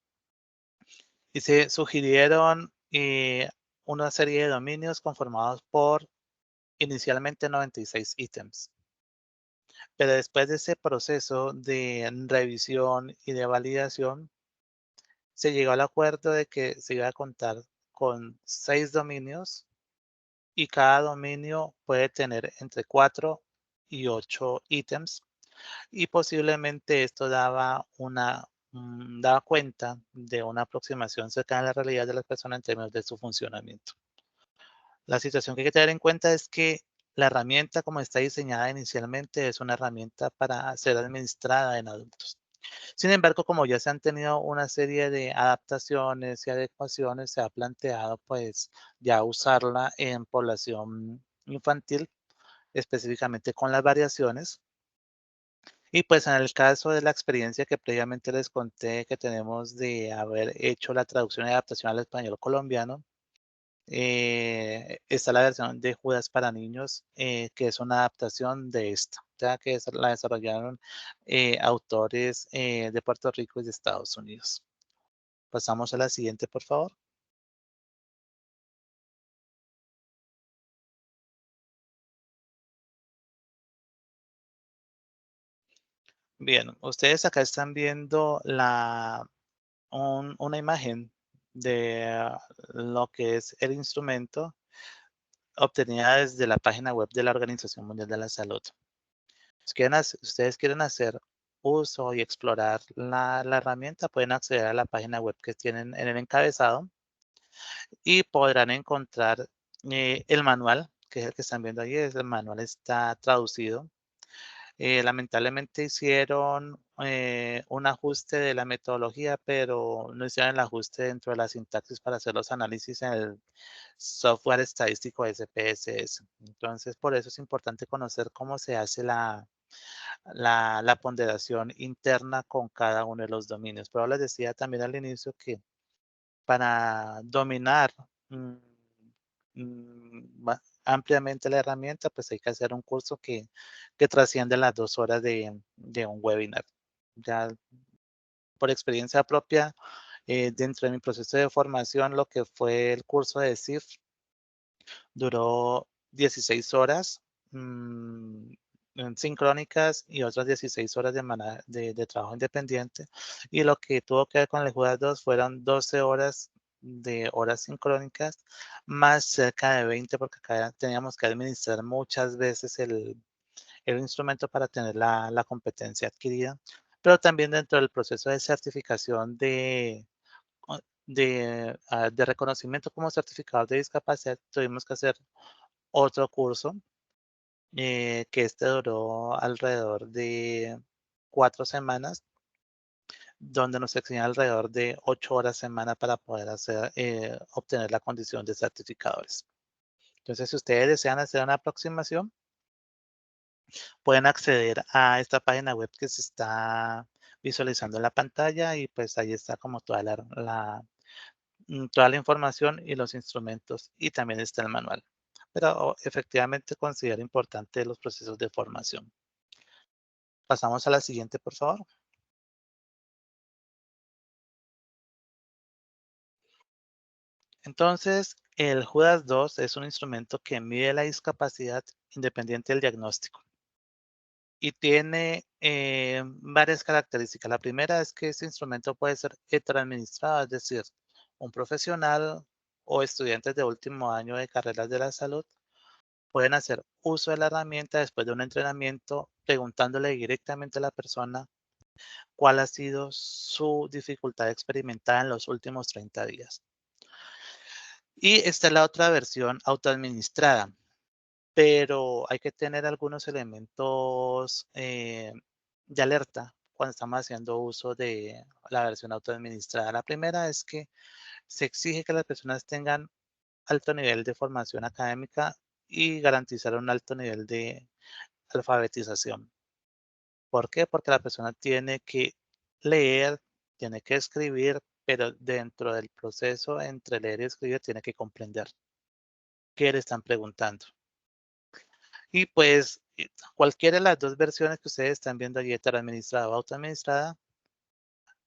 y se sugirieron una serie de dominios conformados por inicialmente 96 ítems. Pero después de ese proceso de revisión y de validación, se llegó al acuerdo de que se iba a contar con 6 dominios y cada dominio puede tener entre 4 y 8 ítems y posiblemente esto daba cuenta de una aproximación cercana a la realidad de las personas en términos de su funcionamiento. La situación que hay que tener en cuenta es que la herramienta como está diseñada inicialmente es una herramienta para ser administrada en adultos. Sin embargo, como ya se han tenido una serie de adaptaciones y adecuaciones, se ha planteado pues ya usarla en población infantil, específicamente con las variaciones. Y pues en el caso de la experiencia que previamente les conté que tenemos de haber hecho la traducción y adaptación al español colombiano, está la versión de Judas para niños, que es una adaptación de esta, ya que la desarrollaron autores de Puerto Rico y de Estados Unidos. Pasamos a la siguiente, por favor. Bien, ustedes acá están viendo una imagen de lo que es el instrumento obtenida desde la página web de la Organización Mundial de la Salud. Ustedes quieren hacer uso y explorar la herramienta, pueden acceder a la página web que tienen en el encabezado y podrán encontrar el manual, que es el que están viendo ahí. El manual está traducido. Lamentablemente hicieron un ajuste de la metodología, pero no hicieron el ajuste dentro de la sintaxis para hacer los análisis en el software estadístico SPSS. Entonces, por eso es importante conocer cómo se hace la ponderación interna con cada uno de los dominios. Pero les decía también al inicio que para dominar ampliamente la herramienta, pues hay que hacer un curso que trasciende las 2 horas de un webinar. Ya por experiencia propia, dentro de mi proceso de formación, lo que fue el curso de CIF duró 16 horas sincrónicas y otras 16 horas de trabajo independiente. Y lo que tuvo que ver con el Judas 2 fueron 12 horas de horas sincrónicas, más cerca de 20, porque acá teníamos que administrar muchas veces el instrumento para tener la competencia adquirida. Pero también dentro del proceso de certificación de reconocimiento como certificado de discapacidad, tuvimos que hacer otro curso, que este duró alrededor de 4 semanas, donde nos exigen alrededor de 8 horas semana para poder obtener la condición de certificadores. Entonces, si ustedes desean hacer una aproximación, pueden acceder a esta página web que se está visualizando en la pantalla y pues ahí está como toda la información y los instrumentos y también está el manual. Pero efectivamente considero importante los procesos de formación. Pasamos a la siguiente, por favor. Entonces, el Judas 2 es un instrumento que mide la discapacidad independiente del diagnóstico y tiene varias características. La primera es que este instrumento puede ser heteroadministrado, es decir, un profesional o estudiantes de último año de carreras de la salud pueden hacer uso de la herramienta después de un entrenamiento preguntándole directamente a la persona cuál ha sido su dificultad experimentada en los últimos 30 días. Y esta es la otra versión autoadministrada, pero hay que tener algunos elementos de alerta cuando estamos haciendo uso de la versión autoadministrada. La primera es que se exige que las personas tengan alto nivel de formación académica y garantizar un alto nivel de alfabetización. ¿Por qué? Porque la persona tiene que leer, tiene que escribir, pero dentro del proceso entre leer y escribir tiene que comprender. qué le están preguntando. Y pues cualquiera de las dos versiones que ustedes están viendo allí, administrada o autoadministrada,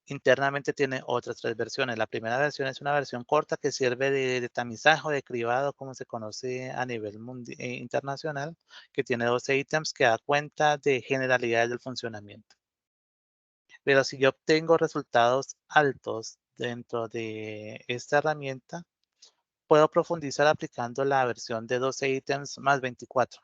internamente tiene otras tres versiones. La primera versión es una versión corta que sirve de tamizaje o de cribado, como se conoce a nivel internacional, que tiene 12 ítems que da cuenta de generalidades del funcionamiento. Pero si yo obtengo resultados altos dentro de esta herramienta, puedo profundizar aplicando la versión de 12 ítems más 24.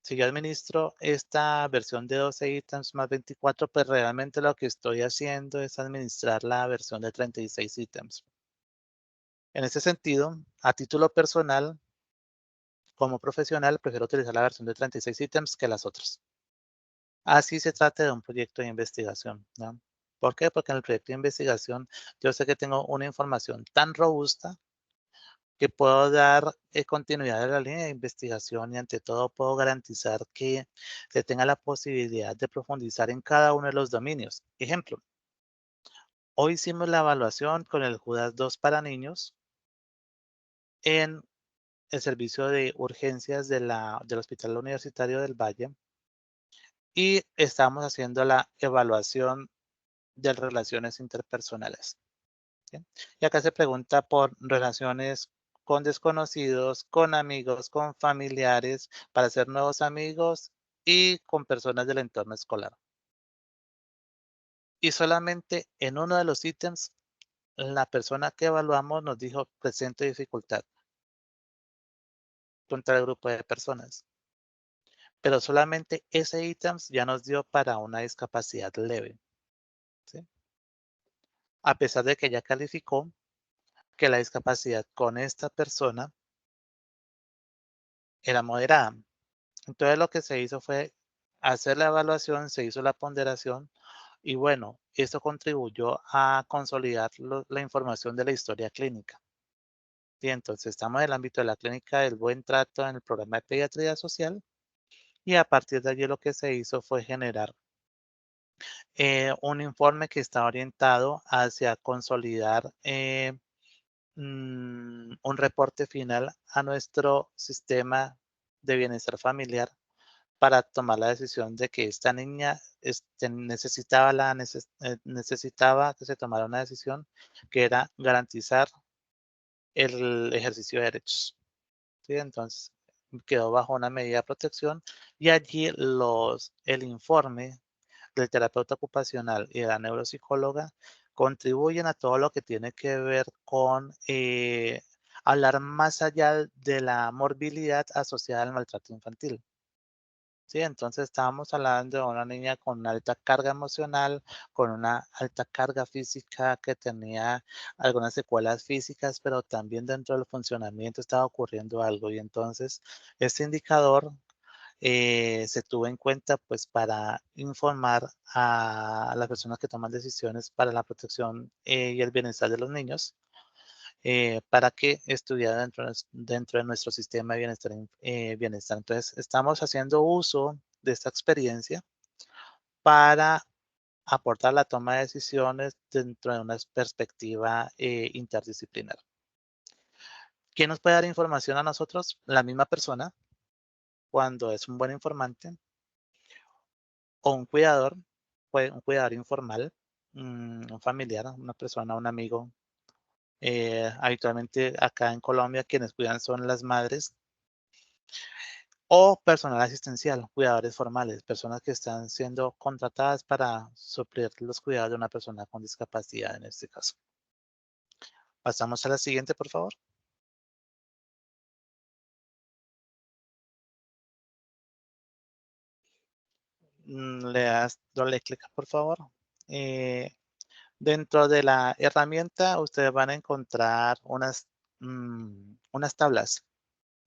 Si yo administro esta versión de 12 ítems más 24, pues realmente lo que estoy haciendo es administrar la versión de 36 ítems. En ese sentido, a título personal, como profesional, prefiero utilizar la versión de 36 ítems que las otras. Así se trata de un proyecto de investigación, ¿no? ¿Por qué? Porque en el proyecto de investigación yo sé que tengo una información tan robusta que puedo dar continuidad a la línea de investigación y ante todo puedo garantizar que se tenga la posibilidad de profundizar en cada uno de los dominios. Ejemplo, hoy hicimos la evaluación con el Judas 2 para niños en el servicio de urgencias del Hospital Universitario del Valle y estamos haciendo la evaluación de relaciones interpersonales. ¿Sí? Y acá se pregunta por relaciones con desconocidos, con amigos, con familiares, para hacer nuevos amigos y con personas del entorno escolar. Y solamente en uno de los ítems, la persona que evaluamos nos dijo presente dificultad contra el grupo de personas. Pero solamente ese ítem ya nos dio para una discapacidad leve. ¿Sí? A pesar de que ella calificó que la discapacidad con esta persona era moderada. Entonces lo que se hizo fue hacer la evaluación, se hizo la ponderación y bueno, esto contribuyó a consolidar la información de la historia clínica. Y entonces estamos en el ámbito de la clínica del buen trato en el programa de pediatría social y a partir de allí lo que se hizo fue generar un informe que está orientado hacia consolidar un reporte final a nuestro sistema de bienestar familiar para tomar la decisión de que esta niña necesitaba que se tomara una decisión que era garantizar el ejercicio de derechos. ¿Sí? Entonces quedó bajo una medida de protección y allí el informe del terapeuta ocupacional y de la neuropsicóloga contribuyen a todo lo que tiene que ver con hablar más allá de la morbilidad asociada al maltrato infantil. Sí, entonces estábamos hablando de una niña con una alta carga emocional, con una alta carga física que tenía algunas secuelas físicas, pero también dentro del funcionamiento estaba ocurriendo algo. Y entonces este indicador se tuvo en cuenta pues para informar a las personas que toman decisiones para la protección y el bienestar de los niños para que estudiara dentro de nuestro sistema de bienestar. Entonces, estamos haciendo uso de esta experiencia para aportar la toma de decisiones dentro de una perspectiva interdisciplinar. ¿Quién nos puede dar información a nosotros? La misma persona, cuando es un buen informante, o un cuidador, un cuidador informal, un familiar, una persona, un amigo. Habitualmente acá en Colombia quienes cuidan son las madres o personal asistencial, cuidadores formales, personas que están siendo contratadas para suplir los cuidados de una persona con discapacidad en este caso. Pasamos a la siguiente, por favor. Le das doble clic, por favor. Eh, Dentro de la herramienta, ustedes van a encontrar unas tablas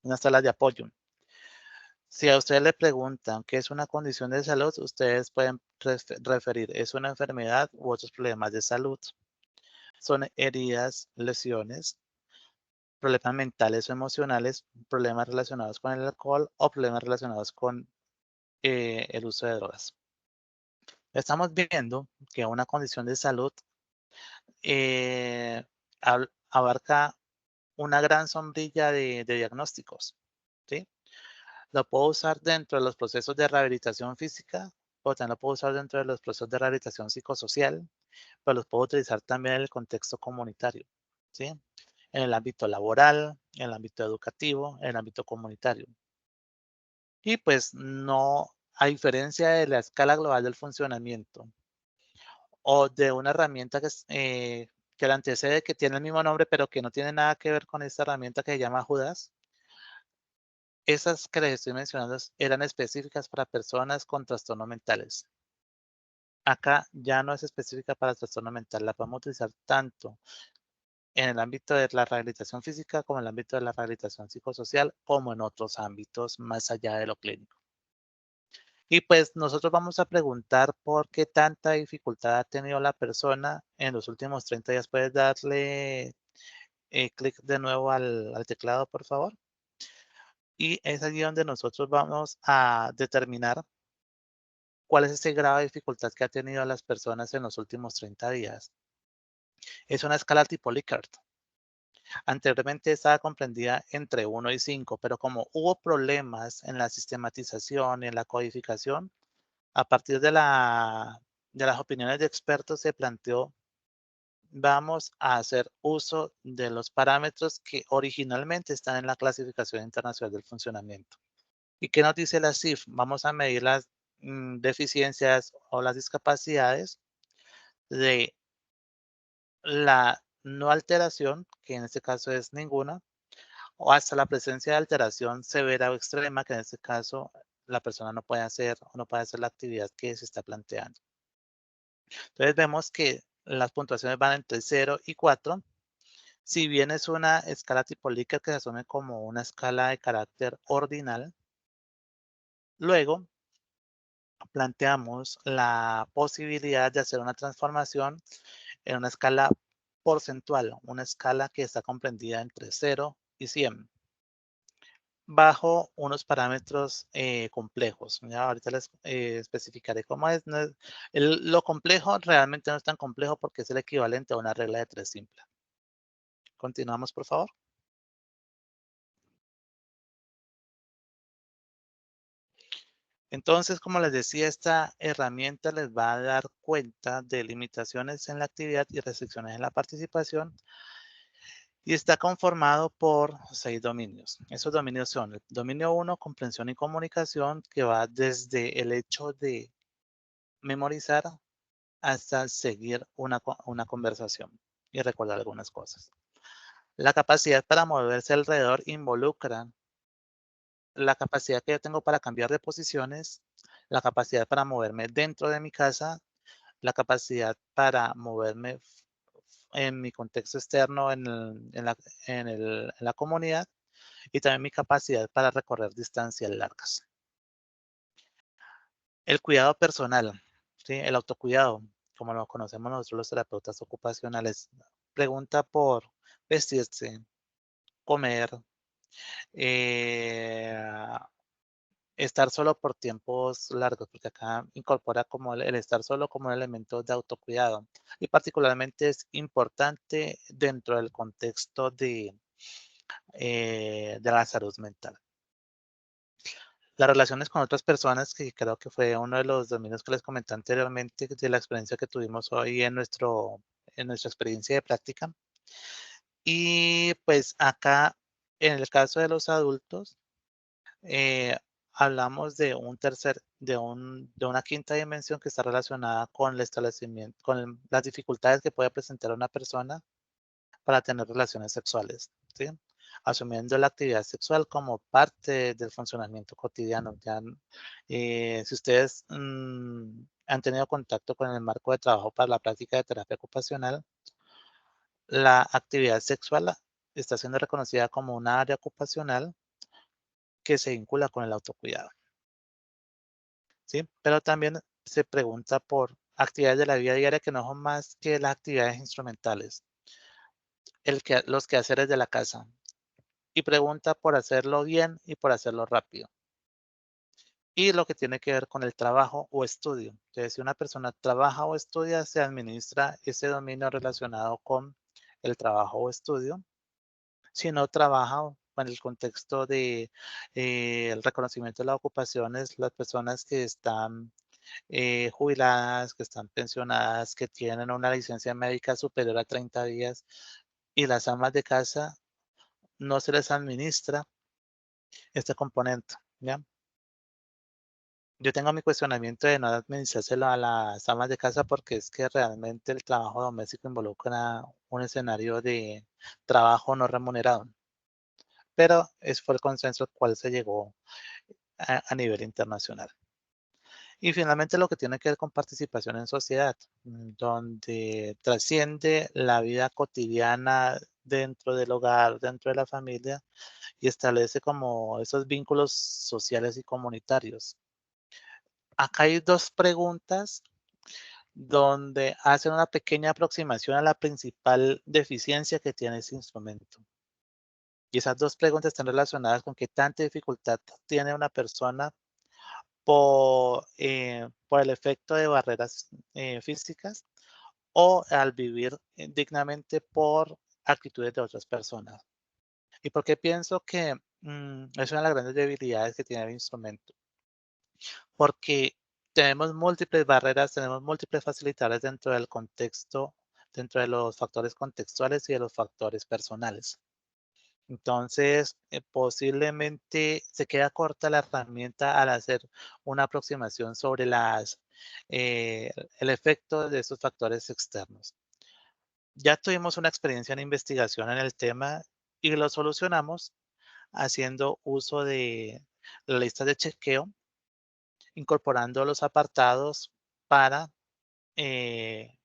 de apoyo. Si a ustedes le preguntan qué es una condición de salud, ustedes pueden referir, ¿es una enfermedad u otros problemas de salud? Son heridas, lesiones, problemas mentales o emocionales, problemas relacionados con el alcohol o problemas relacionados con el uso de drogas. Estamos viendo que una condición de salud eh, abarca una gran sombrilla de diagnósticos, ¿sí? Lo puedo usar dentro de los procesos de rehabilitación física, o también lo puedo usar dentro de los procesos de rehabilitación psicosocial, pero los puedo utilizar también en el contexto comunitario, ¿sí? En el ámbito laboral, en el ámbito educativo, en el ámbito comunitario. Y pues no, a diferencia de la escala global del funcionamiento o de una herramienta que la antecede, que tiene el mismo nombre, pero que no tiene nada que ver con esta herramienta que se llama Judas, esas que les estoy mencionando eran específicas para personas con trastornos mentales. Acá ya no es específica para trastorno mental, la podemos utilizar tanto en el ámbito de la rehabilitación física como en el ámbito de la rehabilitación psicosocial, como en otros ámbitos más allá de lo clínico. Y pues nosotros vamos a preguntar por qué tanta dificultad ha tenido la persona en los últimos 30 días. ¿Puedes darle clic de nuevo al teclado, por favor? Y es allí donde nosotros vamos a determinar cuál es ese grado de dificultad que ha tenido las personas en los últimos 30 días. Es una escala tipo Likert. Anteriormente estaba comprendida entre 1 y 5, pero como hubo problemas en la sistematización y en la codificación, a partir de las opiniones de expertos se planteó, vamos a hacer uso de los parámetros que originalmente están en la clasificación internacional del funcionamiento. ¿Y qué nos dice la CIF? Vamos a medir las deficiencias o las discapacidades de la no alteración, que en este caso es ninguna, o hasta la presencia de alteración severa o extrema, que en este caso la persona no puede hacer o no puede hacer la actividad que se está planteando. Entonces vemos que las puntuaciones van entre 0 y 4. Si bien es una escala tipo Likert que se asume como una escala de carácter ordinal, luego planteamos la posibilidad de hacer una transformación en una escala porcentual, una escala que está comprendida entre 0 y 100, bajo unos parámetros complejos. Ya ahorita les especificaré cómo es. Lo complejo realmente no es tan complejo porque es el equivalente a una regla de 3 simple. Continuamos, por favor. Entonces, como les decía, esta herramienta les va a dar cuenta de limitaciones en la actividad y restricciones en la participación, y está conformado por 6 dominios. Esos dominios son el dominio 1, comprensión y comunicación, que va desde el hecho de memorizar hasta seguir una conversación y recordar algunas cosas. La capacidad para moverse alrededor involucra la capacidad que yo tengo para cambiar de posiciones, la capacidad para moverme dentro de mi casa, la capacidad para moverme en mi contexto externo, en la comunidad, y también mi capacidad para recorrer distancias largas. El cuidado personal, ¿sí? El autocuidado, como lo conocemos nosotros los terapeutas ocupacionales, pregunta por vestirse, comer, eh, estar solo por tiempos largos, porque acá incorpora como el estar solo como un elemento de autocuidado, y particularmente es importante dentro del contexto de la salud mental. Las relaciones con otras personas, que creo que fue uno de los dominios que les comenté anteriormente de la experiencia que tuvimos hoy en nuestra experiencia de práctica. Y pues acá, en el caso de los adultos, eh, hablamos de de una quinta dimensión que está relacionada con el establecimiento, las dificultades que puede presentar una persona para tener relaciones sexuales, ¿sí? Asumiendo la actividad sexual como parte del funcionamiento cotidiano. Ya, si ustedes han tenido contacto con el marco de trabajo para la práctica de terapia ocupacional, la actividad sexual está siendo reconocida como una área ocupacional que se vincula con el autocuidado, ¿sí? Pero también se pregunta por actividades de la vida diaria que no son más que las actividades instrumentales, los quehaceres de la casa, y pregunta por hacerlo bien y por hacerlo rápido. Y lo que tiene que ver con el trabajo o estudio. Entonces, si una persona trabaja o estudia, se administra ese dominio relacionado con el trabajo o estudio. Si no trabaja en el contexto de el reconocimiento de las ocupaciones, las personas que están jubiladas, que están pensionadas, que tienen una licencia médica superior a 30 días y las amas de casa no se les administra este componente, ¿ya? Yo tengo mi cuestionamiento de no administrárselo a las amas de casa porque es que realmente el trabajo doméstico involucra un escenario de trabajo no remunerado, pero ese fue el consenso al cual se llegó a nivel internacional. Y finalmente lo que tiene que ver con participación en sociedad, donde trasciende la vida cotidiana dentro del hogar, dentro de la familia y establece como esos vínculos sociales y comunitarios. Acá hay dos preguntas donde hacen una pequeña aproximación a la principal deficiencia que tiene ese instrumento. Y esas dos preguntas están relacionadas con qué tanta dificultad tiene una persona por el efecto de barreras físicas o al vivir dignamente por actitudes de otras personas. ¿Y por qué pienso que es una de las grandes debilidades que tiene el instrumento? Porque tenemos múltiples barreras, tenemos múltiples facilitadores dentro del contexto, dentro de los factores contextuales y de los factores personales. Entonces, posiblemente se queda corta la herramienta al hacer una aproximación sobre eh, el efecto de esos factores externos. Ya tuvimos una experiencia en investigación en el tema y lo solucionamos haciendo uso de la lista de chequeo, incorporando los apartados para eh,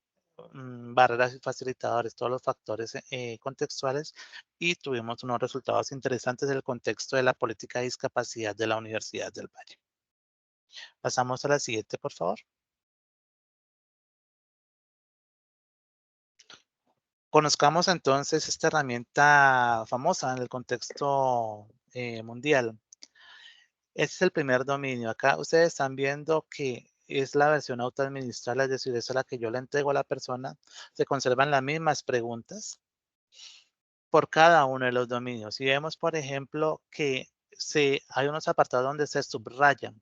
barreras y facilitadores, todos los factores contextuales y tuvimos unos resultados interesantes del contexto de la política de discapacidad de la Universidad del Valle. Pasamos a la siguiente, por favor. Conozcamos entonces esta herramienta famosa en el contexto mundial. Este es el primer dominio. Acá ustedes están viendo que es la versión autoadministrable, es decir, es la que yo le entrego a la persona. Se conservan las mismas preguntas por cada uno de los dominios. Y vemos, por ejemplo, que hay unos apartados donde se subrayan.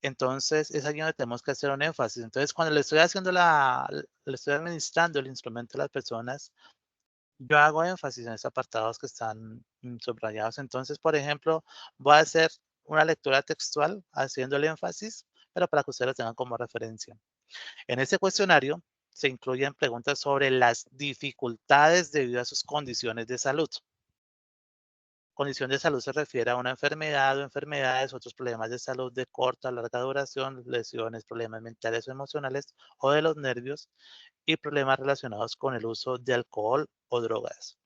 Entonces, es aquí donde tenemos que hacer un énfasis. Entonces, cuando le estoy administrando el instrumento a las personas, yo hago énfasis en esos apartados que están subrayados. Entonces, por ejemplo, voy a hacer una lectura textual haciendo el énfasis, pero para que ustedes lo tengan como referencia. En este cuestionario se incluyen preguntas sobre las dificultades debido a sus condiciones de salud. Condición de salud se refiere a una enfermedad o enfermedades, otros problemas de salud de corta o larga duración, lesiones, problemas mentales o emocionales o de los nervios y problemas relacionados con el uso de alcohol o drogas.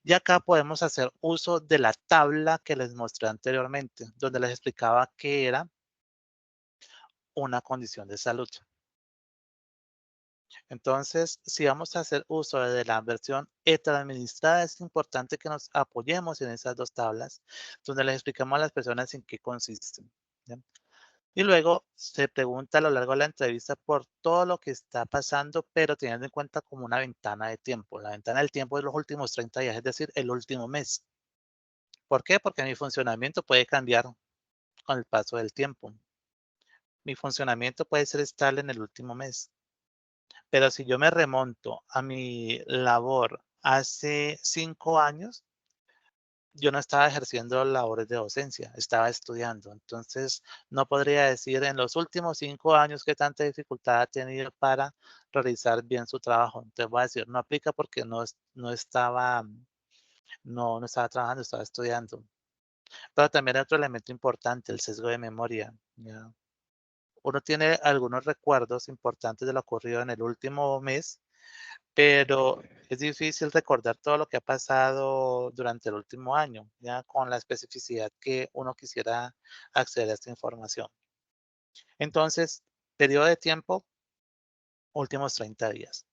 Y acá podemos hacer uso de la tabla que les mostré anteriormente, donde les explicaba qué era una condición de salud. Entonces, si vamos a hacer uso de la versión administrada, es importante que nos apoyemos en esas dos tablas, donde les explicamos a las personas en qué consisten. ¿Ya? Y luego se pregunta a lo largo de la entrevista por todo lo que está pasando, pero teniendo en cuenta como una ventana de tiempo. La ventana del tiempo es los últimos 30 días, es decir, el último mes. ¿Por qué? Porque mi funcionamiento puede cambiar con el paso del tiempo. Mi funcionamiento puede ser estable en el último mes. Pero si yo me remonto a mi labor hace 5 años, yo no estaba ejerciendo labores de docencia, estaba estudiando. Entonces, no podría decir en los últimos 5 años qué tanta dificultad ha tenido para realizar bien su trabajo. Entonces, voy a decir, no aplica porque no estaba trabajando, estaba estudiando. Pero también hay otro elemento importante, el sesgo de memoria. ¿Ya? Uno tiene algunos recuerdos importantes de lo ocurrido en el último mes, pero es difícil recordar todo lo que ha pasado durante el último año, ya con la especificidad que uno quisiera acceder a esta información. Entonces, periodo de tiempo, últimos 30 días.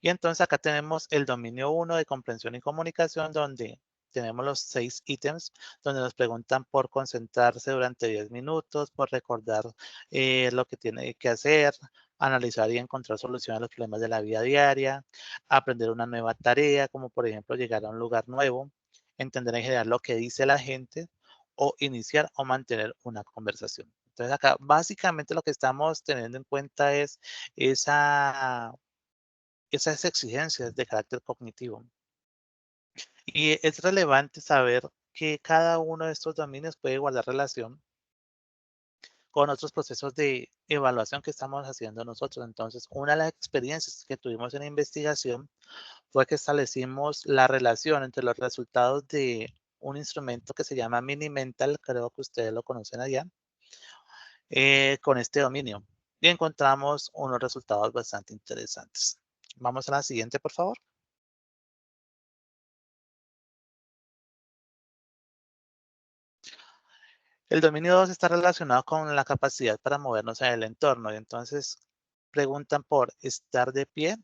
Y entonces acá tenemos el dominio 1 de comprensión y comunicación, donde tenemos los 6 ítems, donde nos preguntan por concentrarse durante 10 minutos, por recordar lo que tiene que hacer, analizar y encontrar soluciones a los problemas de la vida diaria, aprender una nueva tarea, como por ejemplo llegar a un lugar nuevo, entender en general lo que dice la gente o iniciar o mantener una conversación. Entonces acá básicamente lo que estamos teniendo en cuenta es esa, esas exigencias de carácter cognitivo. Y es relevante saber que cada uno de estos dominios puede guardar relación con otros procesos de evaluación que estamos haciendo nosotros. Entonces, una de las experiencias que tuvimos en la investigación fue que establecimos la relación entre los resultados de un instrumento que se llama Minimental, creo que ustedes lo conocen allá, con este dominio. Y encontramos unos resultados bastante interesantes. Vamos a la siguiente, por favor. El dominio 2 está relacionado con la capacidad para movernos en el entorno. Y entonces preguntan por estar de pie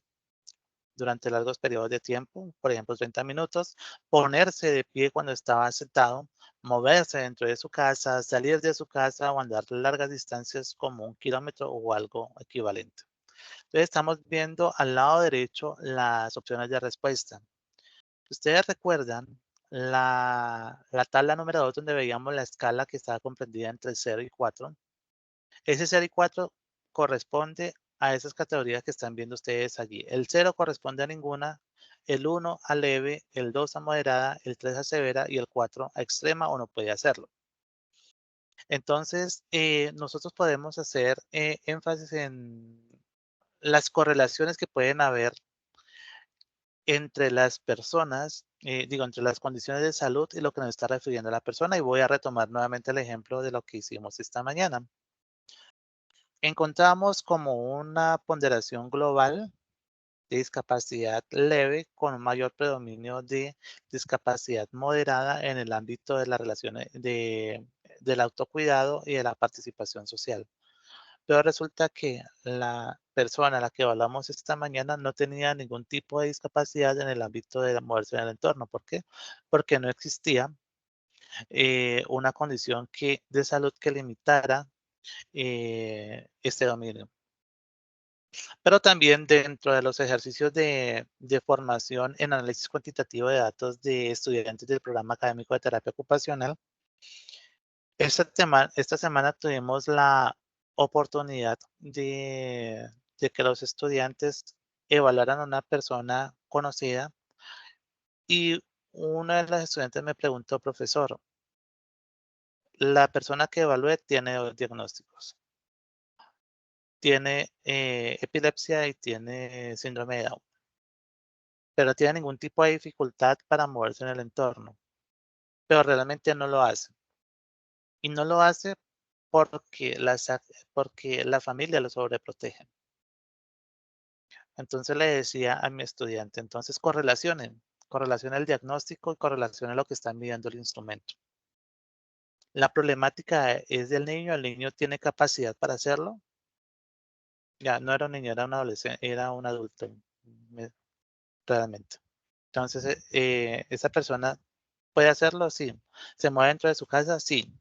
durante largos periodos de tiempo, por ejemplo, 30 minutos, ponerse de pie cuando estaba sentado, moverse dentro de su casa, salir de su casa o andar largas distancias como 1 kilómetro o algo equivalente. Entonces estamos viendo al lado derecho las opciones de respuesta. Ustedes recuerdan la tabla número 2 donde veíamos la escala que estaba comprendida entre 0 y 4. Ese 0 y 4 corresponde a esas categorías que están viendo ustedes allí. El 0 corresponde a ninguna, el 1 a leve, el 2 a moderada, el 3 a severa y el 4 a extrema o no puede hacerlo. Entonces, nosotros podemos hacer énfasis en las correlaciones que pueden haber entre las personas, entre las condiciones de salud y lo que nos está refiriendo la persona. Y voy a retomar nuevamente el ejemplo de lo que hicimos esta mañana. Encontramos como una ponderación global de discapacidad leve con un mayor predominio de discapacidad moderada en el ámbito de las relaciones del autocuidado y de la participación social. Pero resulta que la persona a la que evaluamos esta mañana no tenía ningún tipo de discapacidad en el ámbito de moverse en el entorno. ¿Por qué? Porque no existía una condición de salud que limitara este dominio. Pero también dentro de los ejercicios de formación en análisis cuantitativo de datos de estudiantes del programa académico de terapia ocupacional, esta semana tuvimos la oportunidad de que los estudiantes evaluaran a una persona conocida y una de las estudiantes me preguntó, profesor, la persona que evalué tiene dos diagnósticos, tiene epilepsia y tiene síndrome de Down, pero no tiene ningún tipo de dificultad para moverse en el entorno, pero realmente no lo hace. Y no lo hace porque, porque la familia lo sobreprotege. Entonces le decía a mi estudiante, entonces correlacionen el diagnóstico y correlacionen lo que está midiendo el instrumento. La problemática es del niño, el niño tiene capacidad para hacerlo. Ya no era un niño, era un adolescente, era un adulto, me- realmente. Entonces, esa persona puede hacerlo, sí. Se mueve dentro de su casa, sí.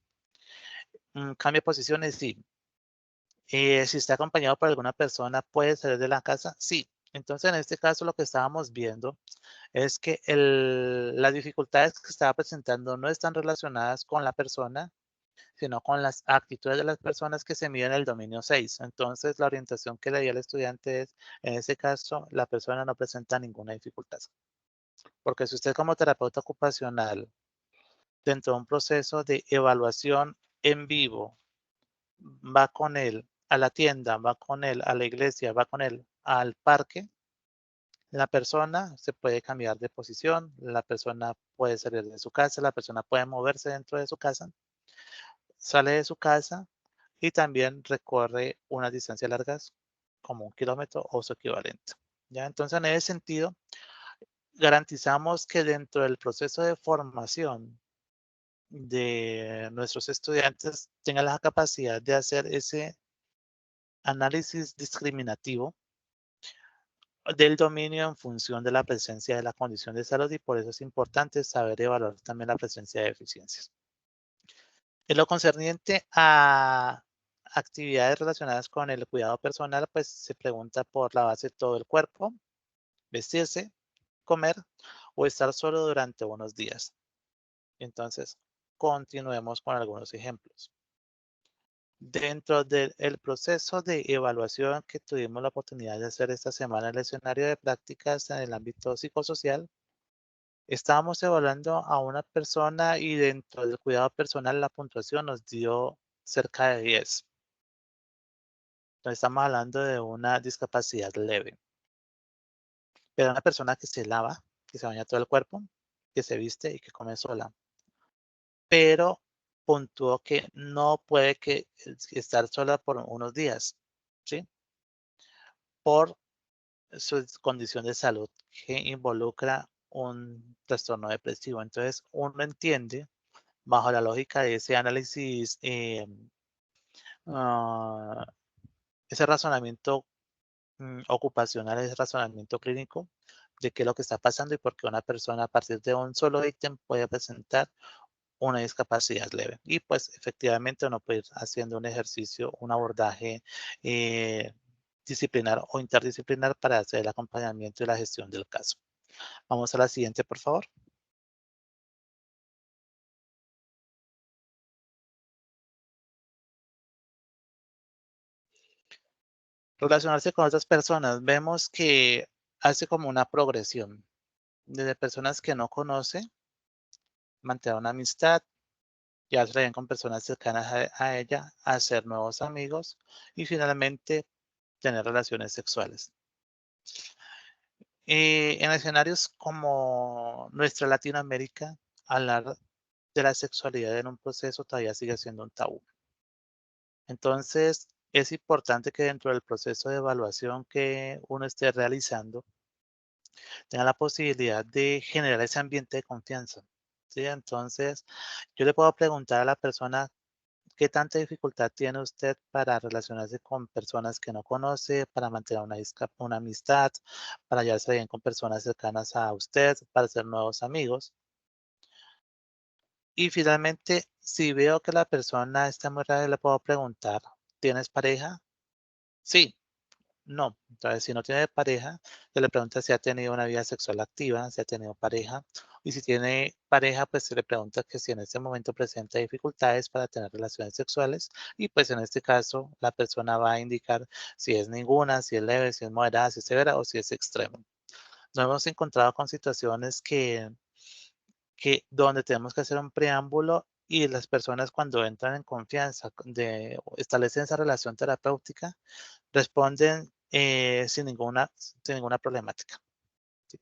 Cambia posiciones, sí. Si está acompañado por alguna persona, ¿puede salir de la casa? Sí. Entonces, en este caso, lo que estábamos viendo es que las dificultades que estaba presentando no están relacionadas con la persona, sino con las actitudes de las personas que se miden en el dominio 6. Entonces, la orientación que le di al estudiante es, en ese caso, la persona no presenta ninguna dificultad. Porque si usted como terapeuta ocupacional, dentro de un proceso de evaluación en vivo, va con él a la tienda, va con él a la iglesia, va con él al parque, la persona se puede cambiar de posición, la persona puede salir de su casa, la persona puede moverse dentro de su casa, sale de su casa y también recorre unas distancias largas como 1 kilómetro o su equivalente. ¿Ya? Entonces, en ese sentido, garantizamos que dentro del proceso de formación de nuestros estudiantes tengan la capacidad de hacer ese análisis discriminativo del dominio en función de la presencia de la condición de salud y por eso es importante saber evaluar también la presencia de deficiencias. En lo concerniente actividades relacionadas con el cuidado personal, pues se pregunta por la base de todo el cuerpo, vestirse, comer o estar solo durante unos días. Entonces, continuemos con algunos ejemplos. Dentro del proceso de evaluación que tuvimos la oportunidad de hacer esta semana en el escenario de prácticas en el ámbito psicosocial, estábamos evaluando a una persona y dentro del cuidado personal la puntuación nos dio cerca de 10. Entonces estamos hablando de una discapacidad leve. Pero una persona que se lava, que se baña todo el cuerpo, que se viste y que come sola. Pero puntuó que no puede estar sola por unos días, ¿sí? Por su condición de salud que involucra un trastorno depresivo. Entonces, uno entiende, bajo la lógica de ese análisis, ah, ese razonamiento ocupacional, ese razonamiento clínico de qué es lo que está pasando y por qué una persona a partir de un solo ítem puede presentar una discapacidad leve. Y pues efectivamente uno puede ir haciendo un ejercicio, un abordaje eh, disciplinar o interdisciplinar para hacer el acompañamiento y la gestión del caso. Vamos a la siguiente, por favor. Relacionarse con otras personas. Vemos que hace como una progresión. Desde personas que no conoce, mantener una amistad, llevarse bien con personas cercanas a ella, hacer nuevos amigos y finalmente tener relaciones sexuales. En escenarios como nuestra Latinoamérica, hablar de la sexualidad en un proceso todavía sigue siendo un tabú. Entonces, es importante que dentro del proceso de evaluación que uno esté realizando, tenga la posibilidad de generar ese ambiente de confianza. ¿Sí? Entonces, yo le puedo preguntar a la persona qué tanta dificultad tiene usted para relacionarse con personas que no conoce, para mantener una amistad, para llevarse bien con personas cercanas a usted, para hacer nuevos amigos. Y finalmente, si veo que la persona está muy rara, le puedo preguntar, ¿tienes pareja? Sí, no. Entonces, si no tiene pareja, se le pregunta si ha tenido una vida sexual activa, si ha tenido pareja. Y si tiene pareja, pues se le pregunta que si en este momento presenta dificultades para tener relaciones sexuales. Y pues en este caso, la persona va a indicar si es ninguna, si es leve, si es moderada, si es severa o si es extremo. Nos hemos encontrado con situaciones que donde tenemos que hacer un preámbulo y las personas cuando entran en confianza establecen esa relación terapéutica, responden sin ninguna problemática. ¿Sí?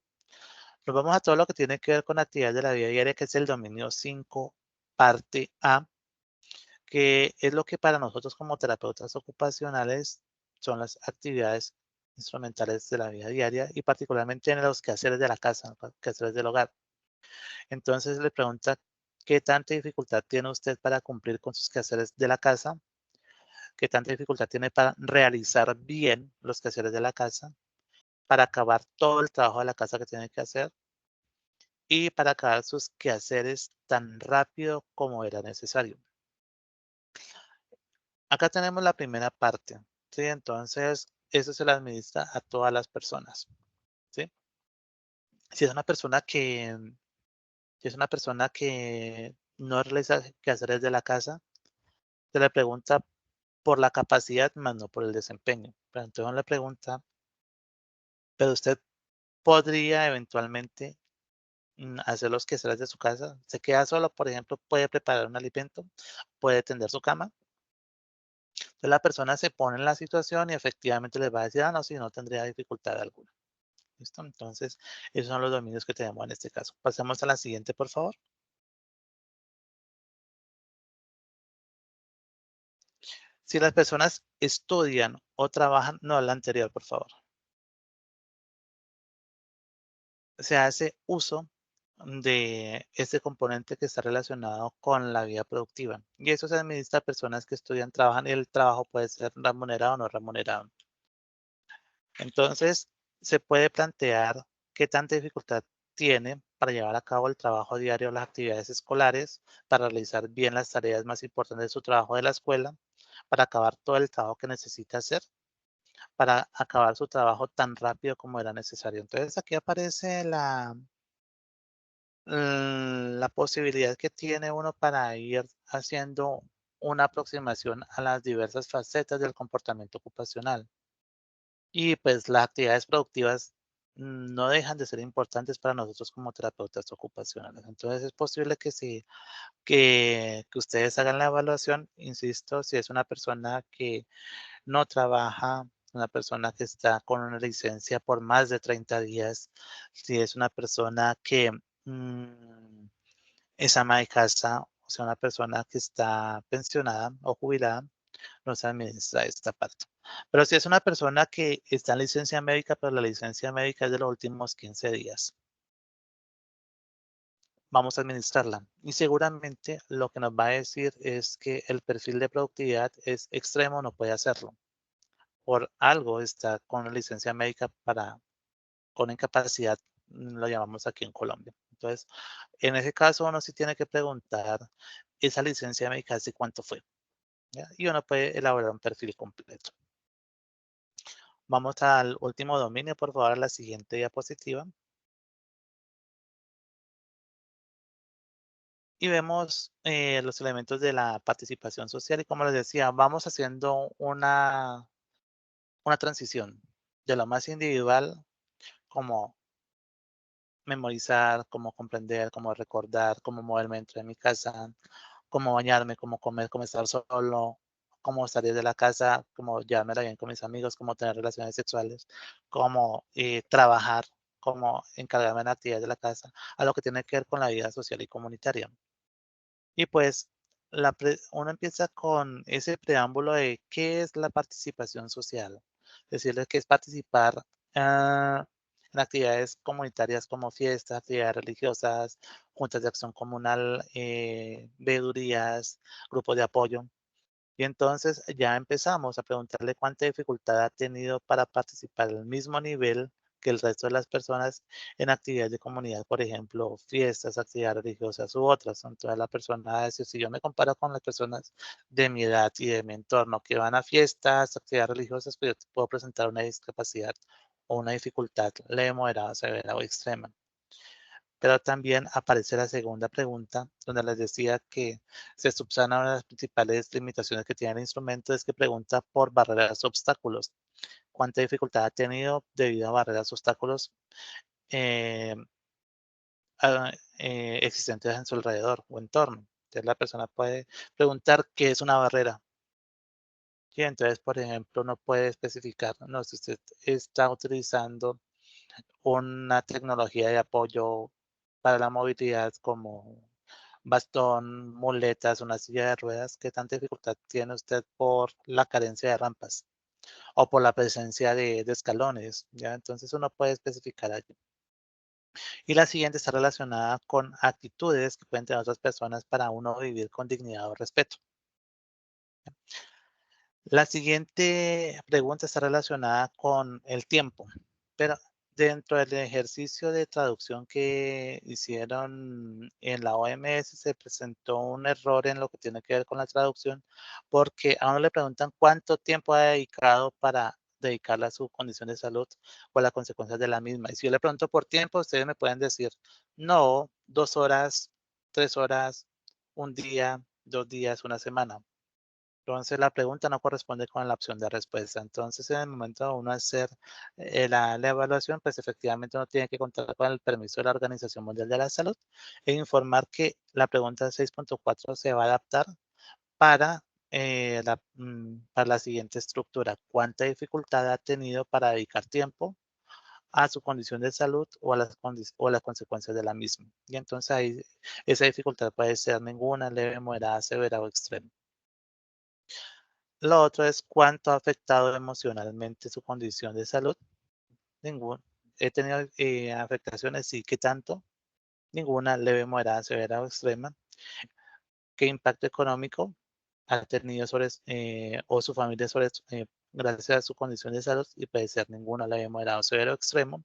Nos vamos a todo lo que tiene que ver con actividades de la vida diaria, que es el dominio 5, parte A, que es lo que para nosotros como terapeutas ocupacionales son las actividades instrumentales de la vida diaria y particularmente en los quehaceres de la casa, los quehaceres del hogar. Entonces le pregunta, ¿qué tanta dificultad tiene usted para cumplir con sus quehaceres de la casa? ¿Qué tanta dificultad tiene para realizar bien los quehaceres de la casa? Para acabar todo el trabajo de la casa que tiene que hacer y para acabar sus quehaceres tan rápido como era necesario. Acá tenemos la primera parte, ¿sí? Entonces, eso se le administra a todas las personas, ¿sí? Si es una persona que, si es una persona que no realiza quehaceres de la casa, se le pregunta por la capacidad, más no por el desempeño. Pero entonces uno le pregunta, ¿pero usted podría eventualmente hacer los quehaceres de su casa? ¿Se queda solo, por ejemplo, puede preparar un alimento, puede tender su cama? Entonces la persona se pone en la situación y efectivamente le va a decir, ah, no, sí, no tendría dificultad alguna. ¿Listo? Entonces, esos son los dominios que tenemos en este caso. Pasemos a la siguiente, por favor. Si las personas estudian o trabajan, no, la anterior, por favor. Se hace uso de este componente que está relacionado con la vida productiva. Y eso se administra a personas que estudian, trabajan y el trabajo puede ser remunerado o no remunerado. Entonces, se puede plantear qué tanta dificultad tiene para llevar a cabo el trabajo diario, las actividades escolares, para realizar bien las tareas más importantes de su trabajo de la escuela, para acabar todo el trabajo que necesita hacer, para acabar su trabajo tan rápido como era necesario. Entonces, aquí aparece la posibilidad que tiene uno para ir haciendo una aproximación a las diversas facetas del comportamiento ocupacional. Y pues las actividades productivas no dejan de ser importantes para nosotros como terapeutas ocupacionales. Entonces es posible que sí, que ustedes hagan la evaluación, insisto, si es una persona que no trabaja, una persona que está con una licencia por más de 30 días, si es una persona que es ama de casa, o sea, una persona que está pensionada o jubilada, no se administra esta parte. Pero si es una persona que está en licencia médica, pero la licencia médica es de los últimos 15 días, vamos a administrarla. Y seguramente lo que nos va a decir es que el perfil de productividad es extremo, no puede hacerlo. Por algo está con la licencia médica con incapacidad, lo llamamos aquí en Colombia. Entonces, en ese caso, uno sí tiene que preguntar esa licencia médica, ¿hace cuánto fue? ¿Ya? Y uno puede elaborar un perfil completo. Vamos al último dominio, por favor, a la siguiente diapositiva. Y vemos los elementos de la participación social y como les decía, vamos haciendo una transición de lo más individual, como memorizar, como comprender, como recordar, cómo moverme dentro de mi casa, cómo bañarme, cómo comer, cómo estar solo, cómo salir de la casa, cómo llevármela bien con mis amigos, cómo tener relaciones sexuales, cómo trabajar, cómo encargarme de actividades de la casa, a lo que tiene que ver con la vida social y comunitaria. Y pues uno empieza con ese preámbulo de qué es la participación social. Decirles que es participar en actividades comunitarias como fiestas, actividades religiosas, juntas de acción comunal, veedurías, grupos de apoyo. Y entonces ya empezamos a preguntarle cuánta dificultad ha tenido para participar al mismo nivel que el resto de las personas en actividades de comunidad, por ejemplo, fiestas, actividades religiosas u otras. Entonces la persona va a decir, si yo me comparo con las personas de mi edad y de mi entorno que van a fiestas, actividades religiosas, pues yo te puedo presentar una discapacidad o una dificultad leve, moderada, severa o extrema. Pero también aparece la segunda pregunta, donde les decía que se subsana una de las principales limitaciones que tiene el instrumento, es que pregunta por barreras o obstáculos. ¿Cuánta dificultad ha tenido debido a barreras o obstáculos eh, existentes en su alrededor o entorno? Entonces la persona puede preguntar qué es una barrera. Y entonces, por ejemplo, uno puede especificar, no, si usted está utilizando una tecnología de apoyo para la movilidad como bastón, muletas, una silla de ruedas, ¿qué tanta dificultad tiene usted por la carencia de rampas o por la presencia de escalones? ¿Ya? Entonces uno puede especificar allí. Y la siguiente está relacionada con actitudes que pueden tener otras personas para uno vivir con dignidad o respeto. La siguiente pregunta está relacionada con el tiempo, pero dentro del ejercicio de traducción que hicieron en la OMS se presentó un error en lo que tiene que ver con la traducción, porque a uno le preguntan cuánto tiempo ha dedicado para dedicarle a su condición de salud o a las consecuencias de la misma. Y si yo le pregunto por tiempo, ustedes me pueden decir, no, 2 horas, 3 horas, un día, 2 días, una semana. Entonces la pregunta no corresponde con la opción de respuesta. Entonces en el momento de uno hacer la evaluación, pues efectivamente uno tiene que contar con el permiso de la Organización Mundial de la Salud e informar que la pregunta 6.4 se va a adaptar para, para la siguiente estructura. ¿Cuánta dificultad ha tenido para dedicar tiempo a su condición de salud o o a las consecuencias de la misma? Y entonces ahí esa dificultad puede ser ninguna, leve, moderada, severa o extrema. Lo otro es cuánto ha afectado emocionalmente su condición de salud. Ningún. He tenido afectaciones, sí, ¿qué tanto? Ninguna, leve, moderada, severa o extrema. ¿Qué impacto económico ha tenido sobre o su familia sobre gracias a su condición de salud? Y puede ser ninguna, leve, moderada, severa o extremo.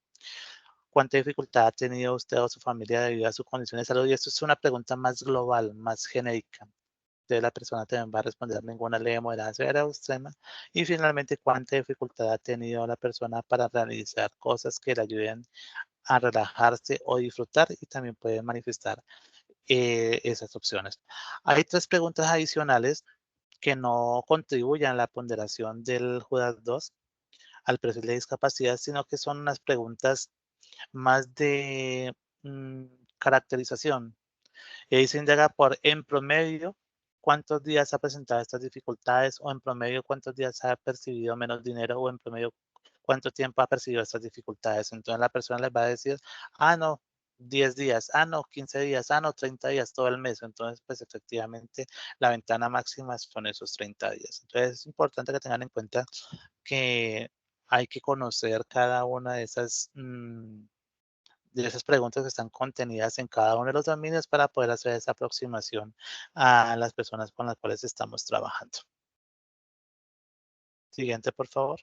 ¿Cuánta dificultad ha tenido usted o su familia debido a su condición de salud? Y esto es una pregunta más global, más genérica. Entonces la persona también va a responder ninguna leve, moderada, severa o extrema. Y finalmente, cuánta dificultad ha tenido la persona para realizar cosas que le ayuden a relajarse o disfrutar, y también puede manifestar esas opciones. Hay tres preguntas adicionales que no contribuyen a la ponderación del Judas 2 al perfil de discapacidad, sino que son unas preguntas más de caracterización. Y ahí se indaga por, en promedio, cuántos días ha presentado estas dificultades, o en promedio, cuántos días ha percibido menos dinero, o en promedio, cuánto tiempo ha percibido estas dificultades. Entonces la persona les va a decir, no, 10 días, no, 15 días, no, 30 días, todo el mes. Entonces, pues efectivamente, la ventana máxima son esos 30 días. Entonces es importante que tengan en cuenta que hay que conocer cada una de esas preguntas que están contenidas en cada uno de los dominios para poder hacer esa aproximación a las personas con las cuales estamos trabajando. Siguiente, por favor.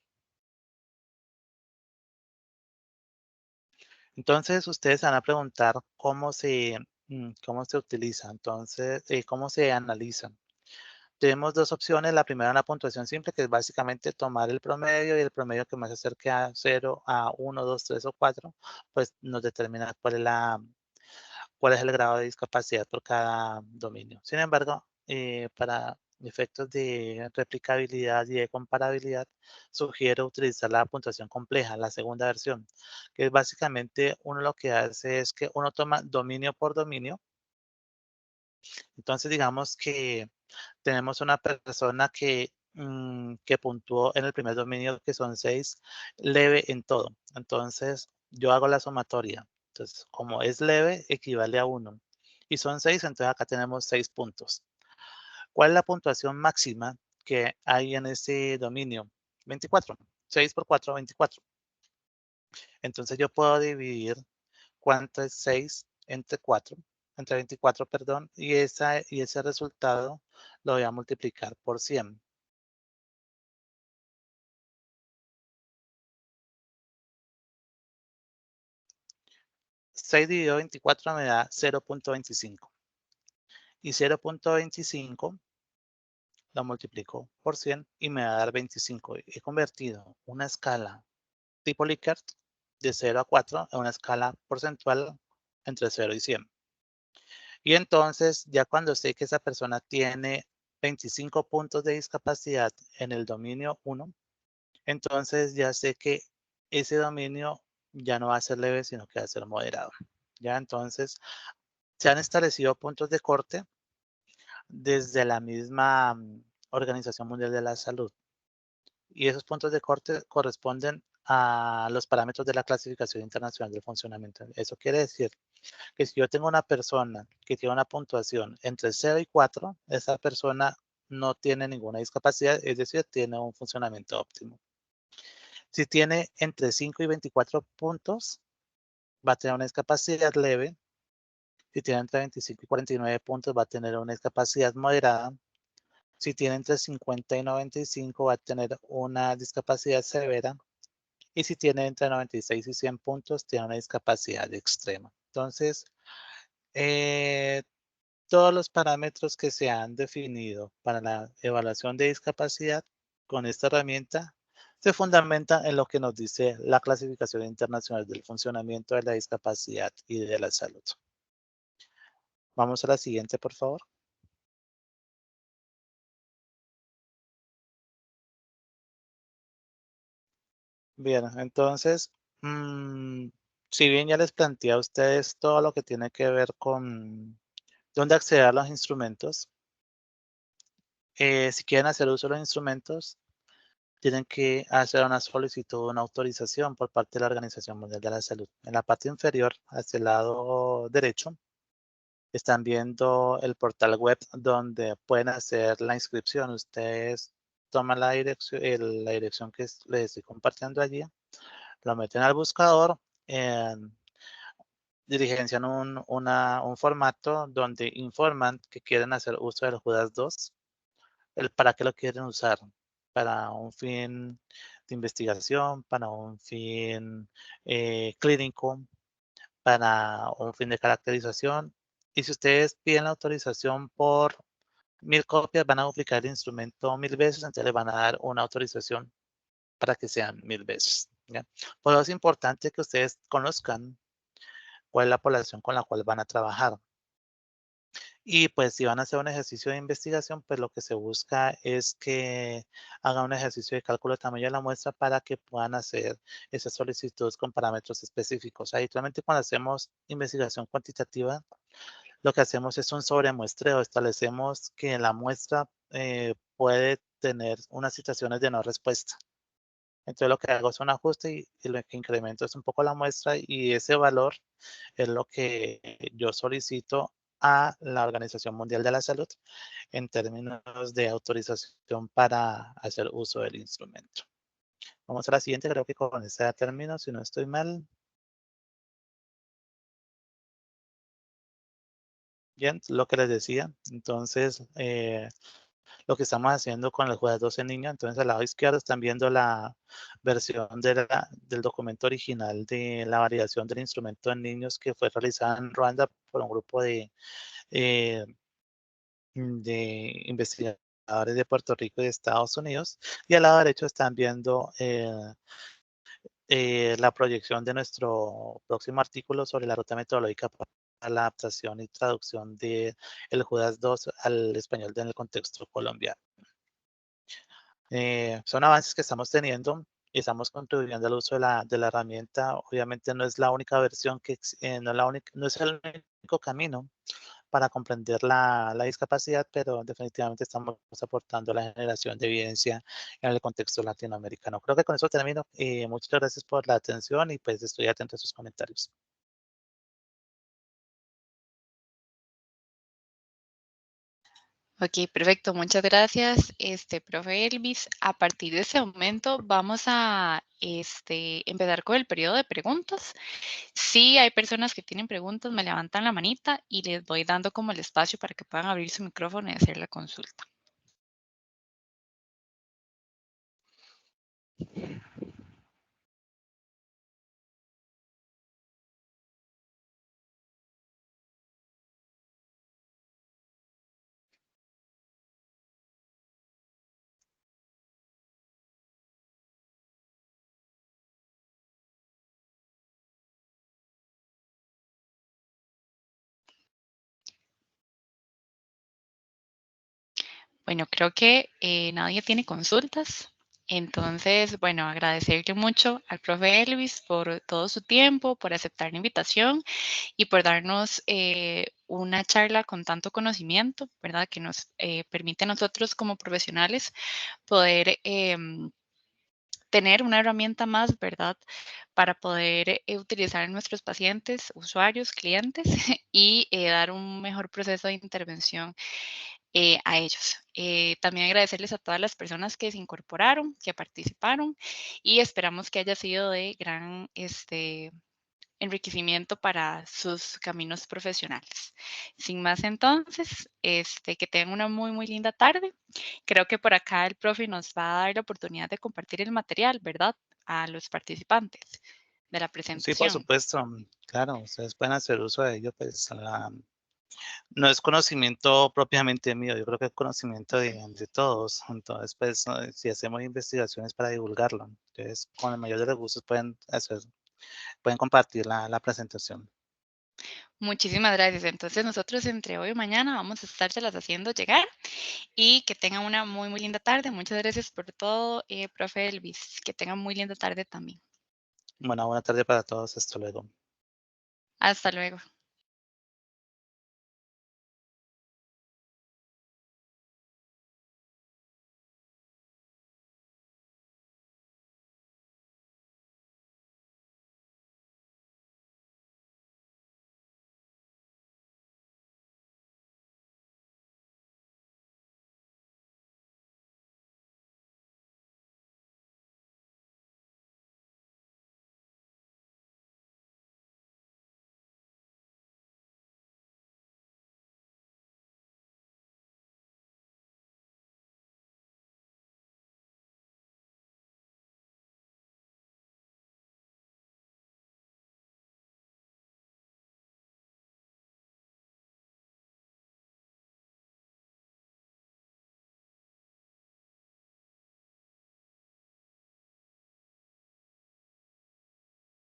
Entonces, ustedes se van a preguntar cómo se utiliza, entonces, cómo se analizan. Tenemos dos opciones. La primera, la puntuación simple, que es básicamente tomar el promedio, y el promedio que más se acerque a 0, a 1, 2, 3 o 4, pues nos determina cuál es el grado de discapacidad por cada dominio. Sin embargo, para efectos de replicabilidad y de comparabilidad, sugiero utilizar la puntuación compleja, la segunda versión, que es básicamente uno lo que hace es que uno toma dominio por dominio. Entonces, digamos que tenemos una persona que puntuó en el primer dominio, que son 6, leve en todo. Entonces, yo hago la sumatoria. Entonces, como es leve, equivale a 1. Y son 6, entonces acá tenemos 6 puntos. ¿Cuál es la puntuación máxima que hay en ese dominio? 24. 6 por 4, 24. Entonces yo puedo dividir cuánto es 6 entre 4, entre 24, perdón, y ese resultado lo voy a multiplicar por 100. 6 dividido 24 me da 0.25. Y 0.25 lo multiplico por 100 y me va a dar 25. He convertido una escala tipo Likert de 0 a 4 en una escala porcentual entre 0 y 100. Y entonces, ya cuando sé que esa persona tiene 25 puntos de discapacidad en el dominio 1, entonces ya sé que ese dominio ya no va a ser leve, sino que va a ser moderado. Ya entonces se han establecido puntos de corte desde la misma Organización Mundial de la Salud. Y esos puntos de corte corresponden a los parámetros de la Clasificación Internacional del Funcionamiento. Eso quiere decir que si yo tengo una persona que tiene una puntuación entre 0 y 4, esa persona no tiene ninguna discapacidad, es decir, tiene un funcionamiento óptimo. Si tiene entre 5 y 24 puntos, va a tener una discapacidad leve. Si tiene entre 25 y 49 puntos, va a tener una discapacidad moderada. Si tiene entre 50 y 95, va a tener una discapacidad severa. Y si tiene entre 96 y 100 puntos, tiene una discapacidad extrema. Entonces, eh, todos los parámetros que se han definido para la evaluación de discapacidad con esta herramienta se fundamentan en lo que nos dice la Clasificación Internacional del Funcionamiento de la Discapacidad y de la Salud. Vamos a la siguiente, por favor. Bien, entonces, mm, si bien ya les planteé a ustedes todo lo que tiene que ver con dónde acceder a los instrumentos, si quieren hacer uso de los instrumentos, tienen que hacer una solicitud, una autorización por parte de la Organización Mundial de la Salud. En la parte inferior, hacia el lado derecho, están viendo el portal web donde pueden hacer la inscripción. Ustedes toman la dirección que les estoy compartiendo allí, lo meten al buscador, dirigencian un formato donde informan que quieren hacer uso del Judas 2. ¿Para qué lo quieren usar? Para un fin de investigación, para un fin clínico, para un fin de caracterización. Y si ustedes piden la autorización por 1000 copias, van a duplicar el instrumento 1000 veces, entonces le van a dar una autorización para que sean 1000 veces, ¿ya? Por eso es importante que ustedes conozcan cuál es la población con la cual van a trabajar. Y pues si van a hacer un ejercicio de investigación, pues lo que se busca es que hagan un ejercicio de cálculo de tamaño de la muestra para que puedan hacer esas solicitudes con parámetros específicos. Habitualmente cuando hacemos investigación cuantitativa, lo que hacemos es un sobremuestreo, establecemos que la muestra puede tener unas situaciones de no respuesta. Entonces lo que hago es un ajuste y lo que incremento es un poco la muestra y ese valor es lo que yo solicito a la Organización Mundial de la Salud en términos de autorización para hacer uso del instrumento. Vamos a la siguiente, creo que con ese término, si no estoy mal. Bien, lo que les decía. Entonces, lo que estamos haciendo con el juez 12 niños, entonces al lado izquierdo están viendo la versión del documento original de la validación del instrumento en niños que fue realizada en Ruanda por un grupo eh, de investigadores de Puerto Rico y de Estados Unidos. Y al lado derecho están viendo la proyección de nuestro próximo artículo sobre la ruta metodológica para la adaptación y traducción de el Judas 2 al español en el contexto colombiano. Son avances que estamos teniendo y estamos contribuyendo al uso de la herramienta. Obviamente no es la única versión no, no es el único camino para comprender la discapacidad, pero definitivamente estamos aportando a la generación de evidencia en el contexto latinoamericano. Creo que con eso termino. Muchas gracias por la atención y pues estoy atento a sus comentarios. Ok, perfecto. Muchas gracias, profe Elvis. A partir de ese momento vamos a empezar con el periodo de preguntas. Si hay personas que tienen preguntas, me levantan la manita y les voy dando como el espacio para que puedan abrir su micrófono y hacer la consulta. Bueno, creo que nadie tiene consultas. Entonces, bueno, agradecerle mucho al profe Elvis por todo su tiempo, por aceptar la invitación y por darnos una charla con tanto conocimiento, ¿verdad? Que nos permite a nosotros como profesionales poder tener una herramienta más, ¿verdad? Para poder utilizar en nuestros pacientes, usuarios, clientes y dar un mejor proceso de intervención a ellos. También agradecerles a todas las personas que se incorporaron, que participaron y esperamos que haya sido de gran enriquecimiento para sus caminos profesionales. Sin más entonces, que tengan una muy, muy linda tarde. Creo que por acá el profe nos va a dar la oportunidad de compartir el material, ¿verdad? A los participantes de la Sí, por presentación. supuesto, claro, ustedes pueden hacer uso de ello, pues no es conocimiento propiamente mío, yo creo que es conocimiento de todos. Entonces, pues, si hacemos investigaciones para divulgarlo, entonces, con el mayor de los gustos pueden compartir la presentación. Muchísimas gracias. Entonces nosotros entre hoy y mañana vamos a estárselas haciendo llegar y que tengan una muy, muy linda tarde. Muchas gracias por todo, profe Elvis. Que tengan muy linda tarde también. Bueno, buena tarde para todos, hasta luego. Hasta luego.